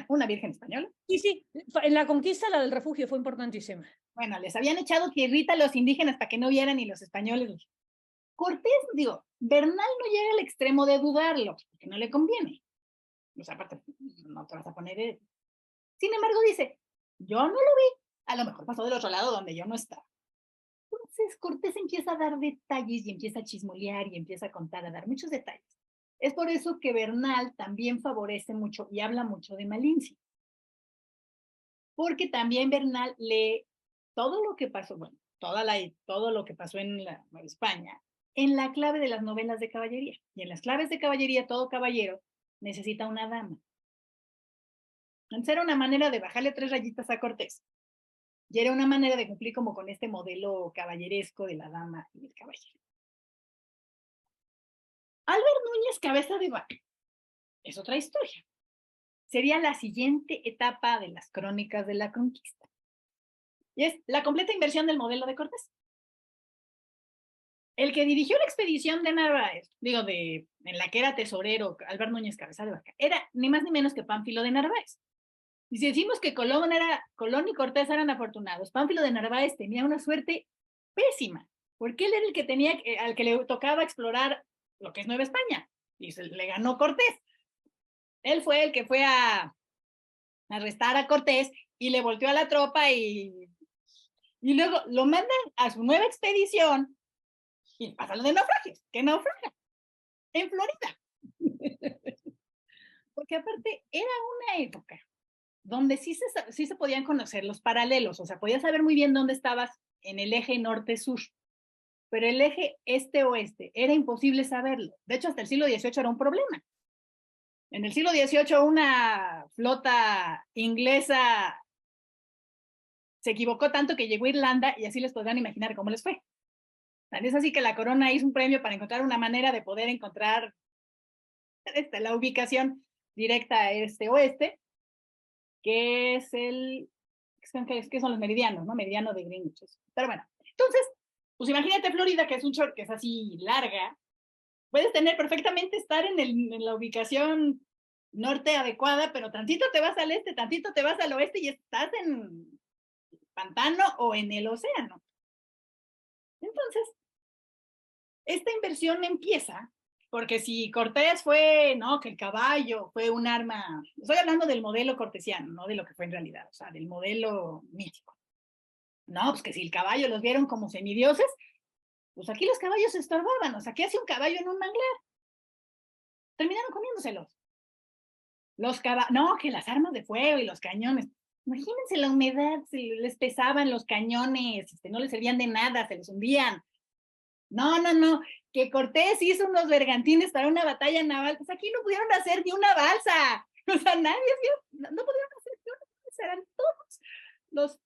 A: una virgen española.
E: Sí, en la conquista la del refugio fue importantísima.
A: Bueno, les habían echado tierrita a los indígenas para que no vieran ni los españoles. Cortés, digo, Bernal no llega al extremo de dudarlo, porque no le conviene. O sea, aparte, no te vas a poner... Sin embargo, dice, yo no lo vi, a lo mejor pasó del otro lado donde yo no estaba. Entonces, Cortés empieza a dar detalles y empieza a chismolear y empieza a contar, a dar muchos detalles. Es por eso que Bernal también favorece mucho y habla mucho de Malintzin. Porque también Bernal lee todo lo que pasó, bueno, todo lo que pasó en España, en la clave de las novelas de caballería. Y en las claves de caballería, todo caballero necesita una dama. Entonces era una manera de bajarle 3 rayitas a Cortés. Y era una manera de cumplir como con este modelo caballeresco de la dama y el caballero. Albert Núñez Cabeza de Vaca es otra historia. Sería la siguiente etapa de las crónicas de la conquista. Y es la completa inversión del modelo de Cortés. El que dirigió la expedición de Narváez, en la que era tesorero Álvaro Núñez Cabeza de Vaca, era ni más ni menos que Pánfilo de Narváez. Y si decimos que Colón y Cortés eran afortunados, Pánfilo de Narváez tenía una suerte pésima, porque él era el que al que le tocaba explorar lo que es Nueva España, y le ganó Cortés. Él fue el que fue a arrestar a Cortés y le volteó a la tropa y luego lo mandan a su nueva expedición y pasa lo de naufragios, que naufraga en Florida. Porque aparte era una época donde sí se podían conocer los paralelos, o sea, podías saber muy bien dónde estabas en el eje norte-sur, pero el eje este-oeste era imposible saberlo. De hecho, hasta el siglo XVIII era un problema. En el siglo XVIII una flota inglesa se equivocó tanto que llegó a Irlanda y así les podrán imaginar cómo les fue. Es así que la corona hizo un premio para encontrar una manera de poder encontrar la ubicación directa este-oeste, que es que son los meridianos, ¿no? Meridiano de Greenwich. Pero bueno, entonces, pues imagínate Florida, que es un short que es así larga, puedes tener perfectamente estar en la ubicación norte adecuada, pero tantito te vas al este, tantito te vas al oeste y estás en pantano o en el océano. Entonces, esta inversión empieza porque si Cortés fue, no, que el caballo fue un arma, estoy hablando del modelo cortesiano, no de lo que fue en realidad, o sea, del modelo mítico. No, pues que si el caballo los vieron como semidioses, pues aquí los caballos se estorbaban, o sea, ¿qué hace un caballo en un manglar? Terminaron comiéndoselos. No, que las armas de fuego y los cañones. Imagínense la humedad, les pesaban los cañones, no les servían de nada, se les hundían. No, que Cortés hizo unos bergantines para una batalla naval, pues aquí no pudieron hacer ni una balsa, o sea, no pudieron hacer ni una balsa, eran todos los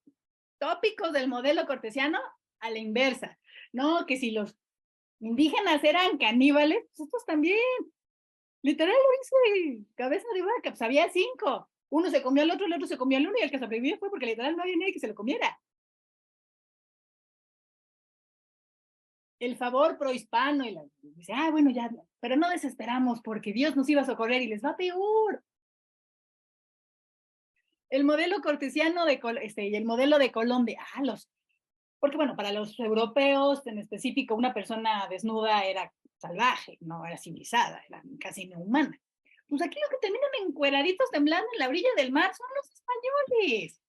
A: tópicos del modelo cortesiano a la inversa. No, que si los indígenas eran caníbales, pues estos también, literal lo hice Cabeza de Vaca, pues había 5, uno se comió al otro, el otro se comió al uno y el que sobrevivió fue porque literal no había nadie que se lo comiera. El favor prohispano, y dice, bueno, ya, pero no desesperamos porque Dios nos iba a socorrer y les va peor. El modelo cortesiano y el modelo de Colón porque bueno, para los europeos en específico, una persona desnuda era salvaje, no era civilizada, era casi no humana. Pues aquí lo que terminan encueraditos temblando en la orilla del mar son los españoles.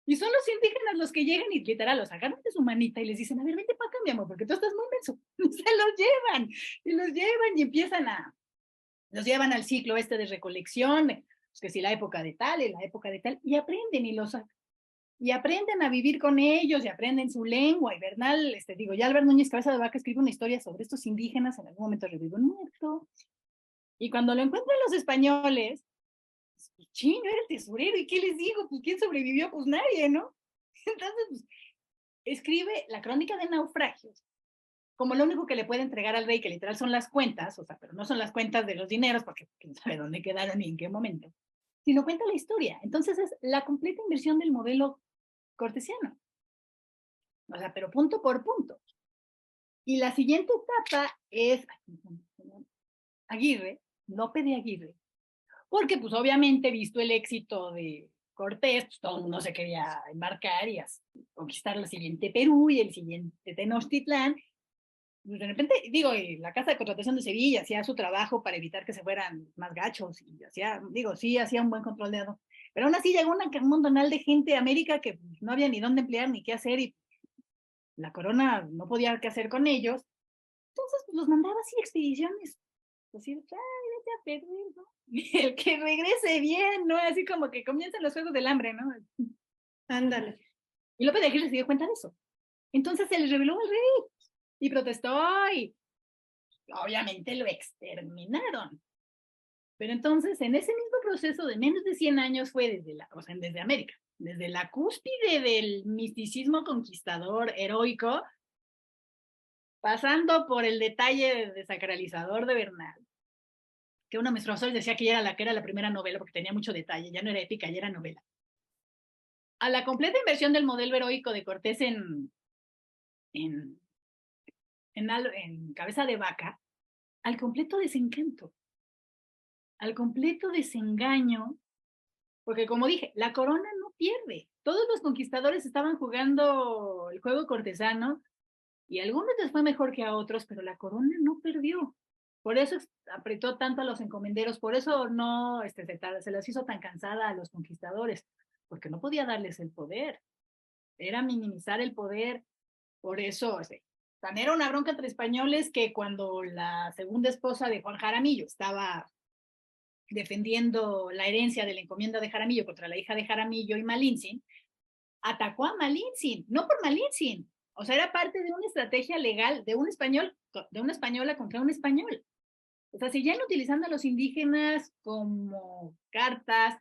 A: Y son los indígenas los que llegan y literal los agarran de su manita y les dicen, a ver, vente para acá, mi amor, porque tú estás muy menso. Se los llevan y empiezan los llevan al ciclo de recolección, pues que si la época de tal y la época de tal, y aprenden y aprenden a vivir con ellos y aprenden su lengua. Y Bernal, ya Álvaro Núñez Cabeza de Vaca escribe una historia sobre estos indígenas, en algún momento revivió muerto. Y cuando lo encuentran los españoles, ching, era el tesorero, ¿y qué les digo? Pues ¿quién sobrevivió? Pues nadie, ¿no? Entonces, pues, escribe la crónica de naufragios, como lo único que le puede entregar al rey, que literal son las cuentas, o sea, pero no son las cuentas de los dineros, porque quién sabe dónde quedaron y en qué momento, sino cuenta la historia. Entonces es la completa inversión del modelo cortesiano. O sea, pero punto por punto. Y la siguiente etapa es Lope de Aguirre, porque pues obviamente visto el éxito de Cortés, pues todo el mundo se quería embarcar y conquistar la siguiente Perú y el siguiente Tenochtitlán. Pues de repente, la Casa de Contratación de Sevilla hacía su trabajo para evitar que se fueran más gachos y sí hacía un buen control de eso. Pero aún así llegó un montonal de gente a América que no había ni dónde emplear ni qué hacer y la corona no podía qué hacer con ellos. Entonces pues, los mandaba así expediciones. Así, vete a perder, ¿no? El que regrese bien, ¿no? Así como que comienzan los Juegos del Hambre, ¿no?
D: Ándale.
A: Y Lope de Aguirre se dio cuenta de eso. Entonces se le reveló al rey y protestó y obviamente lo exterminaron. Pero entonces, en ese mismo proceso de menos de 100 años fue desde América, desde la cúspide del misticismo conquistador heroico, pasando por el detalle desacralizador de Bernal, que uno de mis profesores decía que era la primera novela porque tenía mucho detalle, ya no era épica, ya era novela. A la completa inversión del modelo heroico de Cortés en en Cabeza de Vaca, al completo desencanto, al completo desengaño, porque como dije, la corona no pierde. Todos los conquistadores estaban jugando el juego cortesano y a algunos les fue mejor que a otros, pero la corona no perdió. Por eso apretó tanto a los encomenderos, por eso no se las hizo tan cansada a los conquistadores, porque no podía darles el poder. Era minimizar el poder. Por eso, tan era una bronca entre españoles que cuando la segunda esposa de Juan Jaramillo estaba defendiendo la herencia de la encomienda de Jaramillo contra la hija de Jaramillo y Malintzin, atacó a Malintzin, no por Malintzin, o sea, era parte de una estrategia legal de un español, de una española contra un español. O sea, seguían utilizando a los indígenas como cartas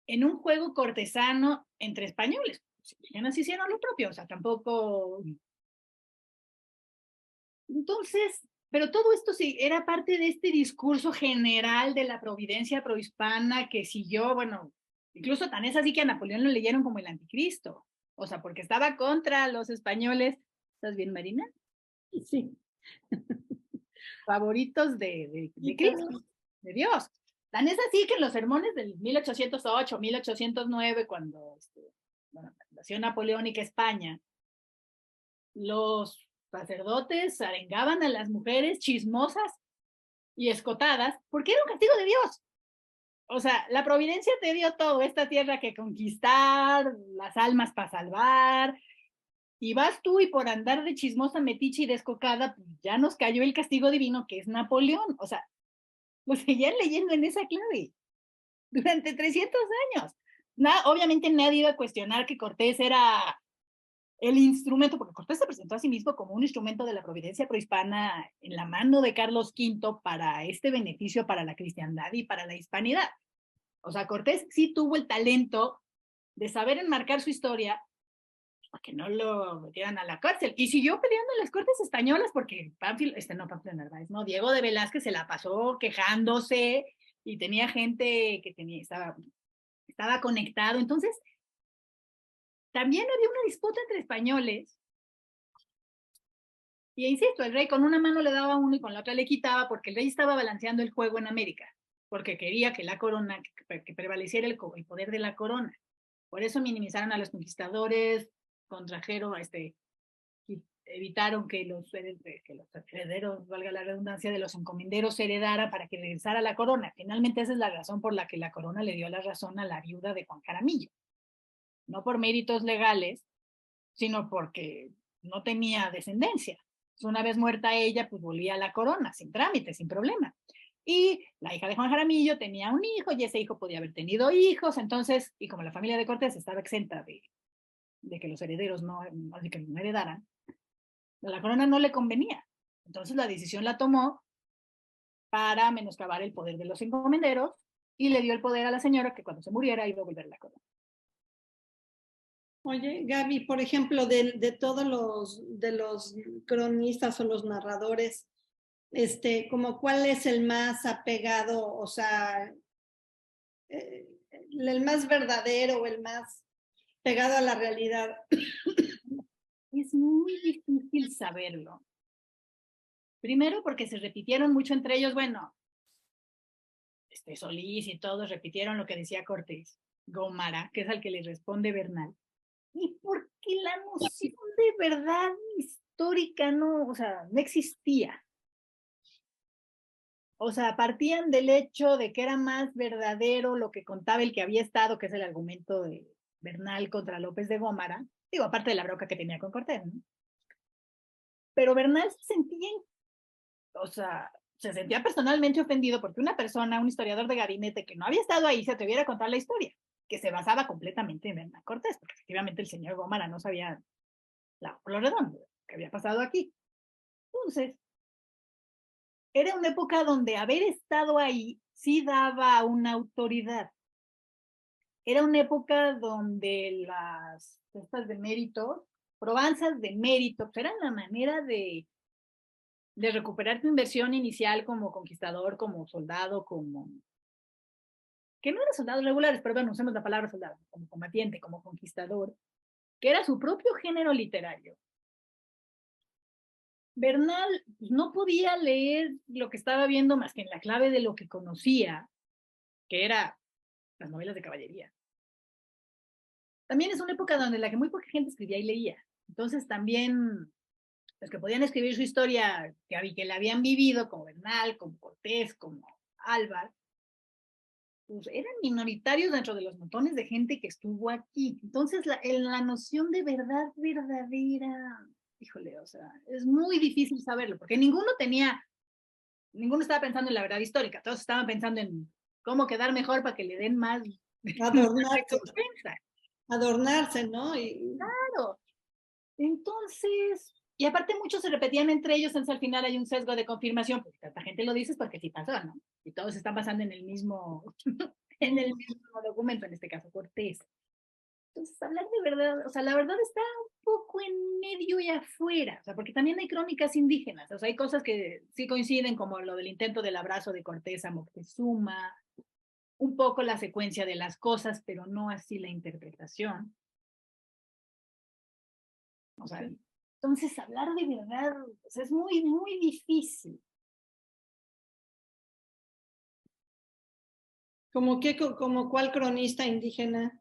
A: en un juego cortesano entre españoles. Los indígenas hicieron lo propio, o sea, tampoco. Entonces, pero todo esto sí era parte de este discurso general de la providencia prohispana que siguió, bueno, incluso tan es así que a Napoleón lo leyeron como el anticristo, o sea, porque estaba contra los españoles. ¿Estás bien, Marina?
D: Sí.
A: Favoritos de Cristo, de Dios. Tan es así que en los sermones del 1808, 1809, cuando bueno, la invasión napoleónica a España, los sacerdotes arengaban a las mujeres chismosas y escotadas porque era un castigo de Dios. O sea, la providencia te dio todo, esta tierra que conquistar, las almas para salvar, y vas tú y por andar de chismosa, metiche y descocada, pues ya nos cayó el castigo divino que es Napoleón. O sea, lo seguían leyendo en esa clave durante 300 años. Obviamente nadie iba a cuestionar que Cortés era el instrumento, porque Cortés se presentó a sí mismo como un instrumento de la providencia prohispana en la mano de Carlos V para este beneficio para la cristiandad y para la hispanidad. O sea, Cortés sí tuvo el talento de saber enmarcar su historia para que no lo metieran a la cárcel. Y siguió peleando en las cortes españolas porque Pánfilo Narváez, no, Diego de Velázquez se la pasó quejándose y tenía gente que estaba conectado. Entonces, también había una disputa entre españoles. Y insisto, el rey con una mano le daba uno y con la otra le quitaba porque el rey estaba balanceando el juego en América, porque quería que la corona, que prevaleciera el poder de la corona. Por eso minimizaron a los conquistadores, contrajeron, evitaron que los herederos, valga la redundancia, de los encomenderos heredara para que regresara la corona. Finalmente esa es la razón por la que la corona le dio la razón a la viuda de Juan Jaramillo. No por méritos legales, sino porque no tenía descendencia. Una vez muerta ella, pues volvía a la corona, sin trámite, sin problema. Y la hija de Juan Jaramillo tenía un hijo y ese hijo podía haber tenido hijos, entonces, y como la familia de Cortés estaba exenta de que los herederos no heredaran, a la corona no le convenía. Entonces la decisión la tomó para menoscabar el poder de los encomenderos y le dio el poder a la señora que cuando se muriera iba a volver a la corona.
D: Oye, Gaby, por ejemplo, de todos los cronistas o los narradores, como cuál es el más apegado, o sea, el más verdadero o el más pegado a la realidad?
A: Es muy difícil saberlo. Primero porque se repitieron mucho entre ellos, bueno, Solís y todos repitieron lo que decía Cortés, Gómara, que es al que le responde Bernal. Y porque la noción de verdad histórica no existía. O sea, partían del hecho de que era más verdadero lo que contaba el que había estado, que es el argumento de Bernal contra López de Gómara, digo, aparte de la bronca que tenía con Cortés, ¿no? Pero Bernal se sentía personalmente ofendido porque una persona, un historiador de gabinete que no había estado ahí, se atreviera a contar la historia, que se basaba completamente en Hernán Cortés, porque efectivamente el señor Gómara no sabía lo redondo que había pasado aquí. Entonces, era una época donde haber estado ahí sí daba una autoridad. Era una época donde las cestas de mérito, probanzas de mérito, pues eran la manera de recuperar tu inversión inicial como conquistador, como soldado, que no eran soldados regulares, pero bueno, usemos la palabra soldado, como combatiente, como conquistador, que era su propio género literario. Bernal pues, no podía leer lo que estaba viendo más que en la clave de lo que conocía, que era las novelas de caballería. También es una época donde la que muy poca gente escribía y leía. Entonces también los que podían escribir su historia que la habían vivido, como Bernal, como Cortés, como Álvar, pues eran minoritarios dentro de los montones de gente que estuvo aquí. Entonces la noción de verdad verdadera, híjole, o sea, es muy difícil saberlo, porque ninguno estaba pensando en la verdad histórica, todos estaban pensando en cómo quedar mejor para que le den más
D: Adornarse,
A: recompensa.
D: adornarse, ¿no? Y
A: Claro. Entonces, y aparte muchos se repetían entre ellos, entonces al final hay un sesgo de confirmación, porque tanta gente lo dice porque sí pasó, ¿no? Y todos están basando en el mismo, en el mismo documento, en este caso Cortés. Entonces, hablar de verdad, o sea, la verdad está un poco en medio y afuera, o sea, porque también hay crónicas indígenas, o sea, hay cosas que sí coinciden, como lo del intento del abrazo de Cortés a Moctezuma, un poco la secuencia de las cosas, pero no así la interpretación. O sea, entonces hablar de verdad, o sea, es muy, muy difícil.
D: como cuál cronista indígena.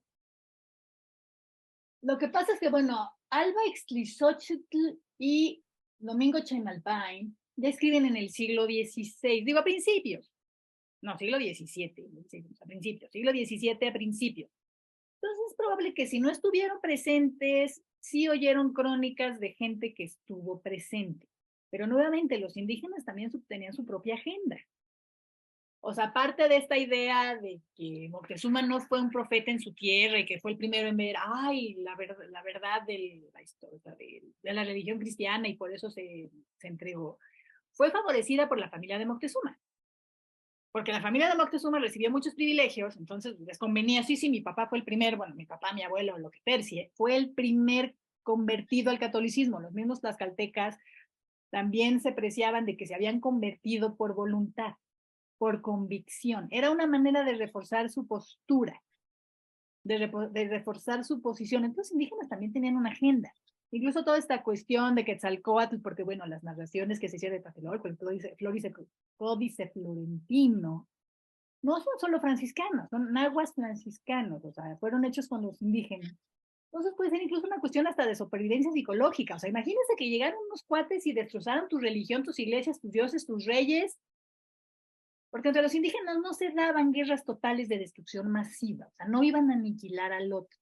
A: Lo que pasa es que, bueno, Alba Ixtlilxóchitl y Domingo Chimalpain ya escriben en el siglo XVI, digo a principios, no, siglo XVII, a principios, siglo XVII a principios. Entonces es probable que si no estuvieron presentes, sí oyeron crónicas de gente que estuvo presente. Pero nuevamente los indígenas también tenían su propia agenda. O sea, parte de esta idea de que Moctezuma no fue un profeta en su tierra y que fue el primero en ver, ay, la verdad de la historia, de la religión cristiana y por eso se entregó, fue favorecida por la familia de Moctezuma. Porque la familia de Moctezuma recibió muchos privilegios, entonces les convenía, sí, mi papá fue el primer, bueno, mi papá, mi abuelo, lo que tercie, fue el primer convertido al catolicismo. Los mismos tlaxcaltecas también se preciaban de que se habían convertido por voluntad, por convicción. Era una manera de reforzar su postura, de reforzar su posición. Entonces, los indígenas también tenían una agenda. Incluso toda esta cuestión de Quetzalcóatl, porque bueno, las narraciones que se hicieron de Tlatelolco, el Códice Florentino, no son solo franciscanos, son nahuas franciscanos, o sea, fueron hechos con los indígenas. Entonces puede ser incluso una cuestión hasta de supervivencia psicológica. O sea, imagínense que llegaron unos cuates y destrozaron tu religión, tus iglesias, tus dioses, tus reyes, porque entre los indígenas no se daban guerras totales de destrucción masiva, o sea, no iban a aniquilar al otro.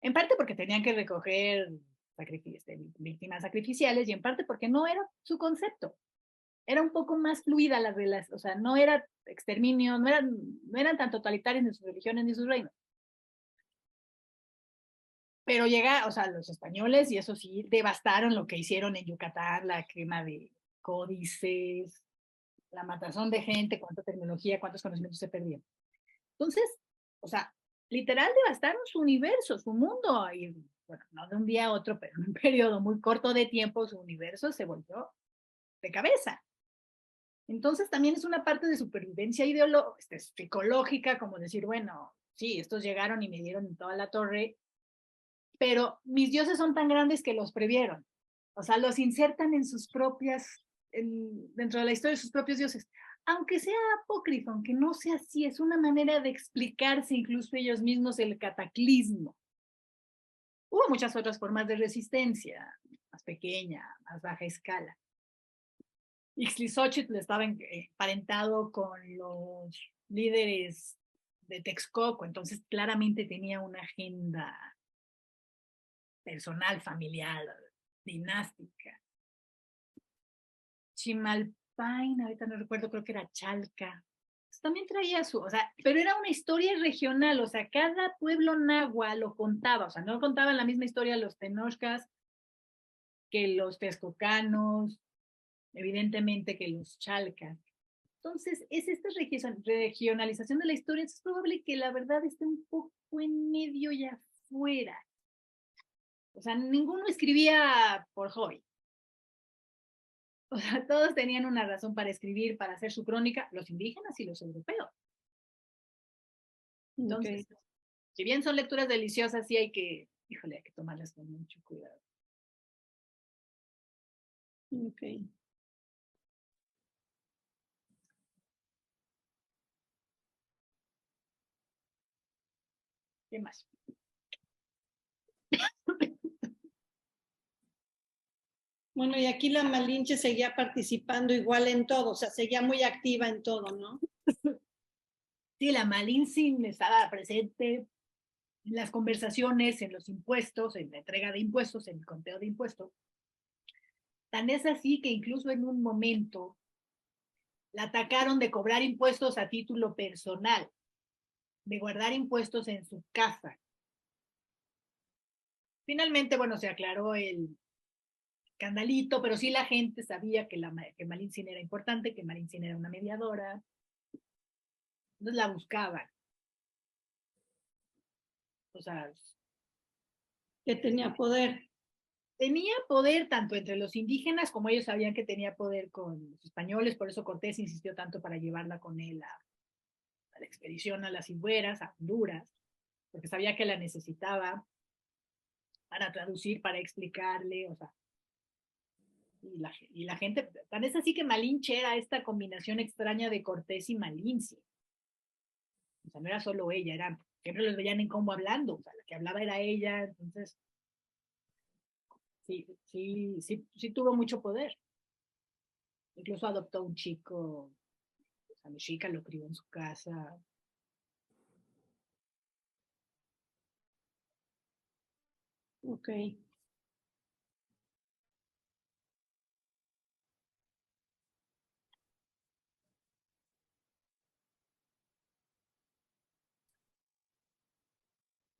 A: En parte porque tenían que recoger víctimas sacrificiales y en parte porque no era su concepto. Era un poco más fluida la relación, o sea, no era exterminio, no eran tan totalitarios ni sus religiones ni sus reinos. Pero o sea, los españoles, y eso sí, devastaron lo que hicieron en Yucatán, la quema de códices, la matazón de gente, cuánta tecnología, cuántos conocimientos se perdieron. Entonces, o sea, literal devastaron su universo, su mundo, y bueno, no de un día a otro, pero en un periodo muy corto de tiempo, su universo se volvió de cabeza. Entonces también es una parte de supervivencia psicológica, como decir, bueno, sí, estos llegaron y me dieron en toda la torre, pero mis dioses son tan grandes que los previeron. O sea, los insertan en sus propias, dentro de la historia de sus propios dioses. Aunque sea apócrifo, aunque no sea así, es una manera de explicarse incluso ellos mismos el cataclismo. Hubo muchas otras formas de resistencia, más pequeña, más baja escala. Ixtlilxóchitl estaba emparentado con los líderes de Texcoco, entonces claramente tenía una agenda personal, familiar, dinástica. Chimalpain, ahorita no recuerdo, creo que era Chalca. Pues también traía o sea, pero era una historia regional, o sea, cada pueblo nahua lo contaba, o sea, no contaban la misma historia los tenochcas que los texcocanos, evidentemente que los chalcas. Entonces, es esta regionalización de la historia, es probable que la verdad esté un poco en medio y afuera. O sea, ninguno escribía por hobby. O sea, todos tenían una razón para escribir, para hacer su crónica, los indígenas y los europeos. Entonces, si bien son lecturas deliciosas, sí hay que tomarlas con mucho cuidado.
D: Ok.
A: ¿Qué más?
D: Bueno, y aquí la Malinche seguía participando igual en todo, o sea, seguía muy activa en todo, ¿no?
A: Sí, la Malinche estaba presente en las conversaciones, en los impuestos, en la entrega de impuestos, en el conteo de impuestos. Tan es así que incluso en un momento la atacaron de cobrar impuestos a título personal, de guardar impuestos en su casa. Finalmente, bueno, se aclaró el escandalito, pero sí la gente sabía que Malinche era importante, que Malinche era una mediadora. Entonces la buscaban. O sea,
D: Que tenía poder.
A: tenía poder tanto entre los indígenas como ellos sabían que tenía poder con los españoles, por eso Cortés insistió tanto para llevarla con él a la expedición a las Cimbueras, a Honduras, porque sabía que la necesitaba para traducir, para explicarle, o sea, y la gente, tan es así que Malinche era esta combinación extraña de Cortés y Malinche. O sea, no era solo ella, siempre los veían en cómo hablando, o sea, la que hablaba era ella, entonces sí tuvo mucho poder. Incluso adoptó un chico, o sea, mi chica lo crió en su casa.
D: Ok.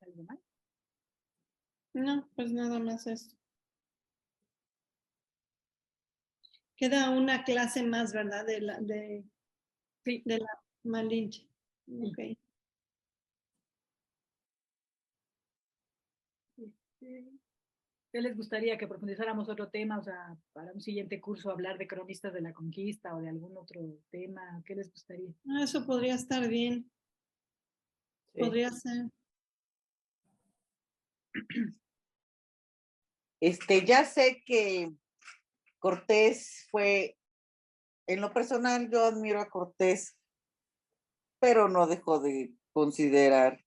A: ¿Algo más?
D: No, pues nada más eso. Queda una clase más, ¿verdad?
A: Sí.
D: De la Malinche. Ok.
A: ¿Qué les gustaría que profundizáramos otro tema? O sea, para un siguiente curso hablar de cronistas de la conquista o de algún otro tema. ¿Qué les gustaría?
D: Ah, eso podría estar bien.
C: Sí.
D: Podría ser.
C: Ya sé que Cortés fue, en lo personal, yo admiro a Cortés, pero no dejo de considerar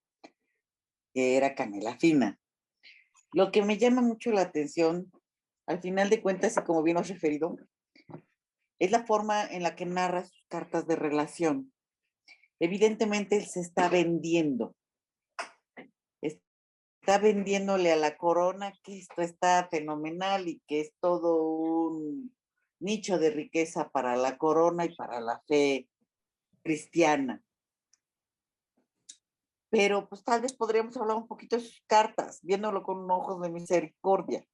C: que era canela fina. Lo que me llama mucho la atención, al final de cuentas, y como bien os he referido, es la forma en la que narra sus cartas de relación. Evidentemente, él se está vendiendo. Está vendiéndole a la corona que esto está fenomenal y que es todo un nicho de riqueza para la corona y para la fe cristiana. Pero pues tal vez podríamos hablar un poquito de sus cartas, viéndolo con ojos de misericordia.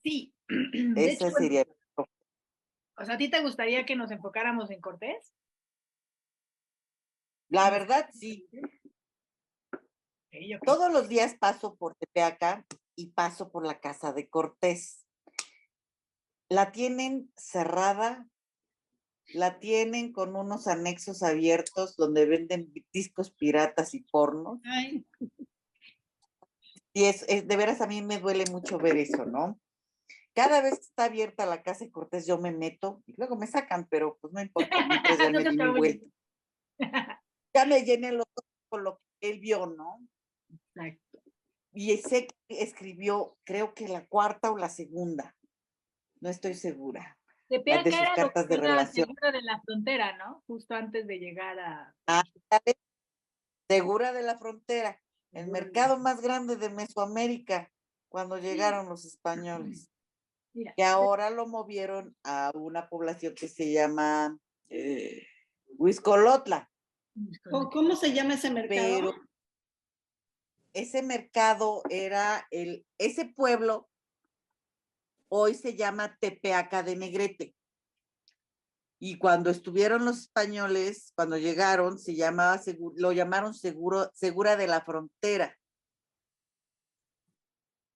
A: Sí, de hecho,
C: Esa sería.
A: o sea, ¿a ti te gustaría que nos enfocáramos en Cortés?
C: La verdad, sí.
A: Okay.
C: Todos los días paso por Tepeaca y paso por la casa de Cortés. La tienen cerrada, la tienen con unos anexos abiertos donde venden discos piratas y porno.
D: Ay.
C: Y de veras a mí me duele mucho ver eso, ¿no? Cada vez que está abierta la casa de Cortés yo me meto y luego me sacan, pero pues no importa, mientras ya me di mi vuelta. Ya me llené los ojos con lo que él vio, ¿no?
A: Exacto.
C: Y ese escribió, creo que la cuarta o la segunda, no estoy segura. La de
A: Tepeaca
C: sus
A: era lo
C: cartas
A: que
C: de
A: era
C: relación.
A: Segura de la Frontera, ¿no? Justo antes de llegar a...
C: Segura de la Frontera, el mercado más grande de Mesoamérica, cuando llegaron los españoles.
A: Mira,
C: Que ahora lo movieron a una población que se llama Huixcolotla.
D: ¿Cómo se llama ese mercado?
C: Pero ese mercado era ese pueblo hoy se llama Tepeaca de Negrete. Y cuando estuvieron los españoles, cuando llegaron, lo llamaron Segura de la Frontera.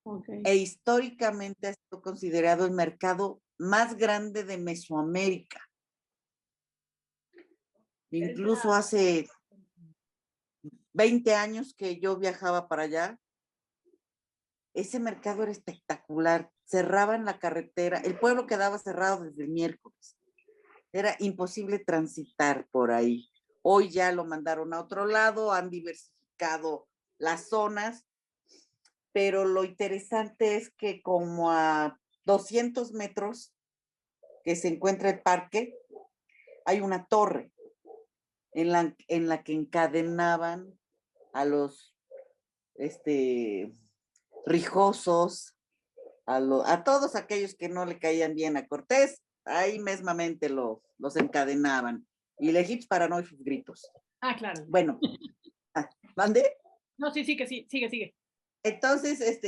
D: Okay.
C: E históricamente ha sido considerado el mercado más grande de Mesoamérica. Incluso hace 20 años que yo viajaba para allá, ese mercado era espectacular. Cerraban la carretera, el pueblo quedaba cerrado desde el miércoles. Era imposible transitar por ahí. Hoy ya lo mandaron a otro lado, han diversificado las zonas, pero lo interesante es que como a 200 metros que se encuentra el parque, hay una torre en la que encadenaban a los rijosos, a todos aquellos que no le caían bien a Cortés, ahí mesmamente los encadenaban. Y legit para no oír sus gritos.
A: Ah, claro.
C: Bueno, ¿mande?
A: No, sí, sí, que sí, sigue.
C: Entonces,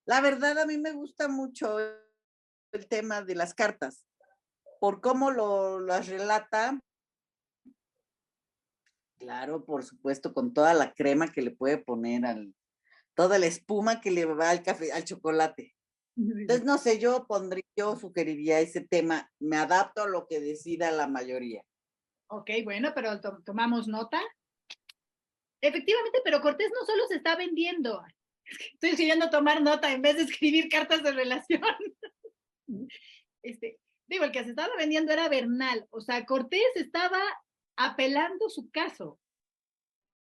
C: la verdad a mí me gusta mucho el tema de las cartas, por cómo las relata. Claro, por supuesto, con toda la crema que le puede poner toda la espuma que le va al café, al chocolate. Entonces, no sé, yo sugeriría ese tema, me adapto a lo que decida la mayoría.
A: Ok, bueno, pero tomamos nota. Efectivamente, pero Cortés no solo se está vendiendo. Estoy escribiendo tomar nota en vez de escribir cartas de relación. Digo, el que se estaba vendiendo era Bernal. O sea, Cortés estaba apelando su caso.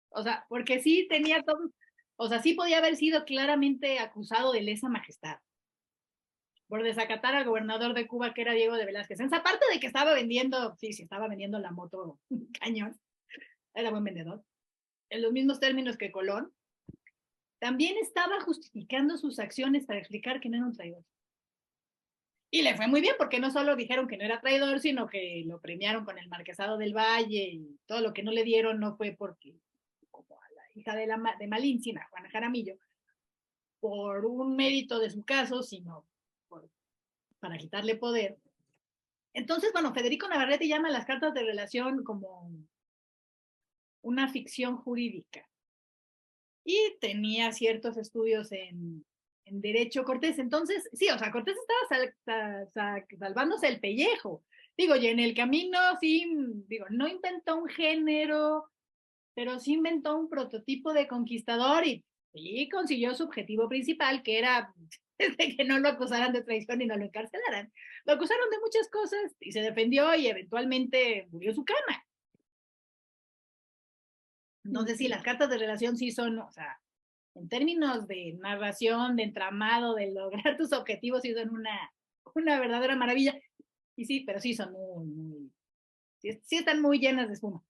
A: O sea, porque sí tenía todo, o sea, sí podía haber sido claramente acusado de lesa majestad por desacatar al gobernador de Cuba, que era Diego de Velázquez. En esa parte de que estaba vendiendo, sí, estaba vendiendo la moto cañón, era buen vendedor, en los mismos términos que Colón, también estaba justificando sus acciones para explicar que no era un traidor. Y le fue muy bien, porque no solo dijeron que no era traidor, sino que lo premiaron con el Marquesado del Valle, y todo lo que no le dieron no fue porque, como a la hija de Malintzin, Juana Jaramillo, por un mérito de su caso, sino para quitarle poder. Entonces, bueno, Federico Navarrete llama las cartas de relación como una ficción jurídica. Y tenía ciertos estudios en Derecho Cortés. Entonces, sí, o sea, Cortés estaba salvándose el pellejo. Digo, y en el camino, sí, digo, no inventó un género, pero sí inventó un prototipo de conquistador y sí consiguió su objetivo principal, que era que no lo acusaran de traición y no lo encarcelaran. Lo acusaron de muchas cosas y se defendió y eventualmente murió su cama. Entonces, sí, las cartas de relación sí son, o sea, en términos de narración, de entramado, de lograr tus objetivos, sí son una verdadera maravilla. Y sí, pero sí son sí están muy llenas de espuma.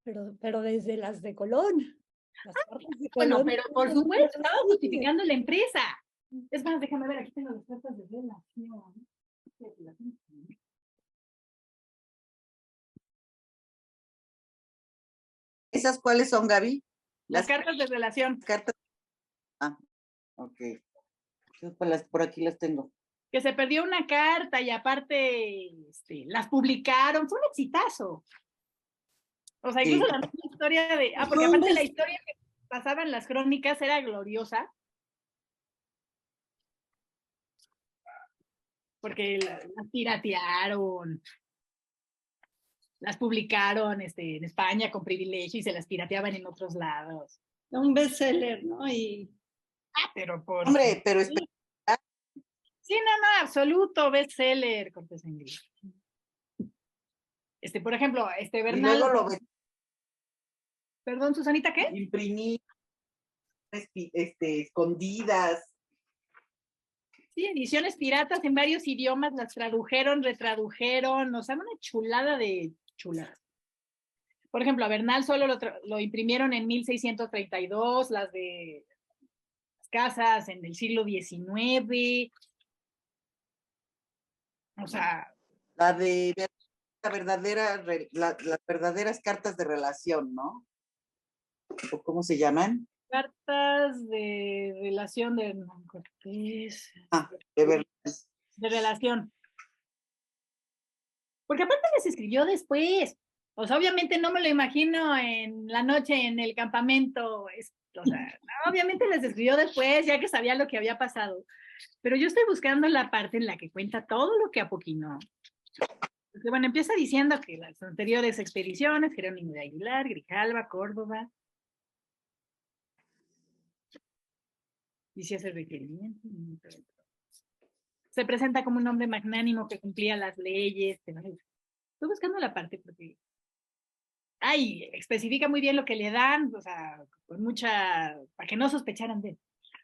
E: Pero desde las de Colón. Las cartas de
A: Bueno,
E: Colón.
A: pero por supuesto, estaba justificando la empresa. Es más, déjame ver, aquí tengo las cartas de relación.
C: ¿Esas cuáles son, Gaby?
A: Las cartas de relación.
C: Cartas. Ah, ok. Pues por aquí las tengo.
A: Que se perdió una carta y aparte las publicaron. Fue un exitazo. O sea, incluso la misma historia de... Ah, porque aparte la historia que pasaba en las crónicas era gloriosa. Porque las piratearon. Las publicaron en España con privilegio y se las pirateaban en otros lados.
D: Un bestseller, ¿no?
A: Pero por...
C: Hombre, pero
A: sí, no, absoluto bestseller, Cortés en Gris. Por ejemplo, Bernal...
C: Y luego lo
A: Perdón, Susanita, ¿qué?
C: imprimí escondidas.
A: Sí, ediciones piratas en varios idiomas, las tradujeron, retradujeron, o sea, una chulada de chuladas. Por ejemplo, a Bernal solo lo imprimieron en 1632, las de las casas en el siglo XIX. O sea...
C: Las verdaderas cartas de relación, ¿no? ¿O cómo se llaman?
A: Cartas de relación de Hernán Cortés.
C: De verdad.
A: De relación. Porque aparte les escribió después. O sea, obviamente no me lo imagino en la noche en el campamento. O sea, obviamente les escribió después, ya que sabía lo que había pasado. Pero yo estoy buscando la parte en la que cuenta todo lo que apoquinó. Porque, bueno, empieza diciendo que las anteriores expediciones, Jerónimo de Aguilar, Grijalva, Córdoba, y si hace requerimiento. Se presenta como un hombre magnánimo que cumplía las leyes. Estoy buscando la parte porque especifica muy bien lo que le dan, o sea, con mucha, para que no sospecharan de él.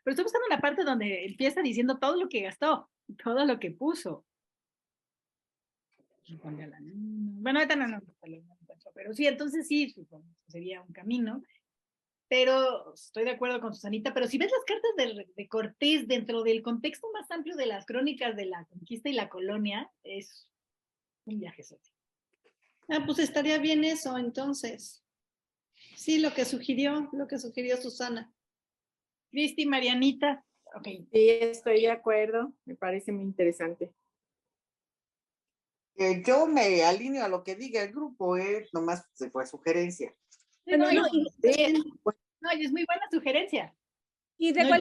A: Pero estoy buscando una parte donde empieza diciendo todo lo que gastó, todo lo que puso. Bueno, ahorita no, pero sí, entonces sí, supongo, sería un camino. Pero estoy de acuerdo con Susanita, pero si ves las cartas de Cortés dentro del contexto más amplio de las crónicas de la conquista y la colonia, es un viaje social.
D: Pues estaría bien eso, entonces. Sí, lo que sugirió Susana.
A: Cristi, Marianita, ok.
F: Sí, estoy de acuerdo, me parece muy interesante.
C: Yo me alineo a lo que diga el grupo, nomás se fue sugerencia.
E: Bueno,
A: No,
E: no,
A: y es muy buena sugerencia.
E: y de
A: No,
E: cualquier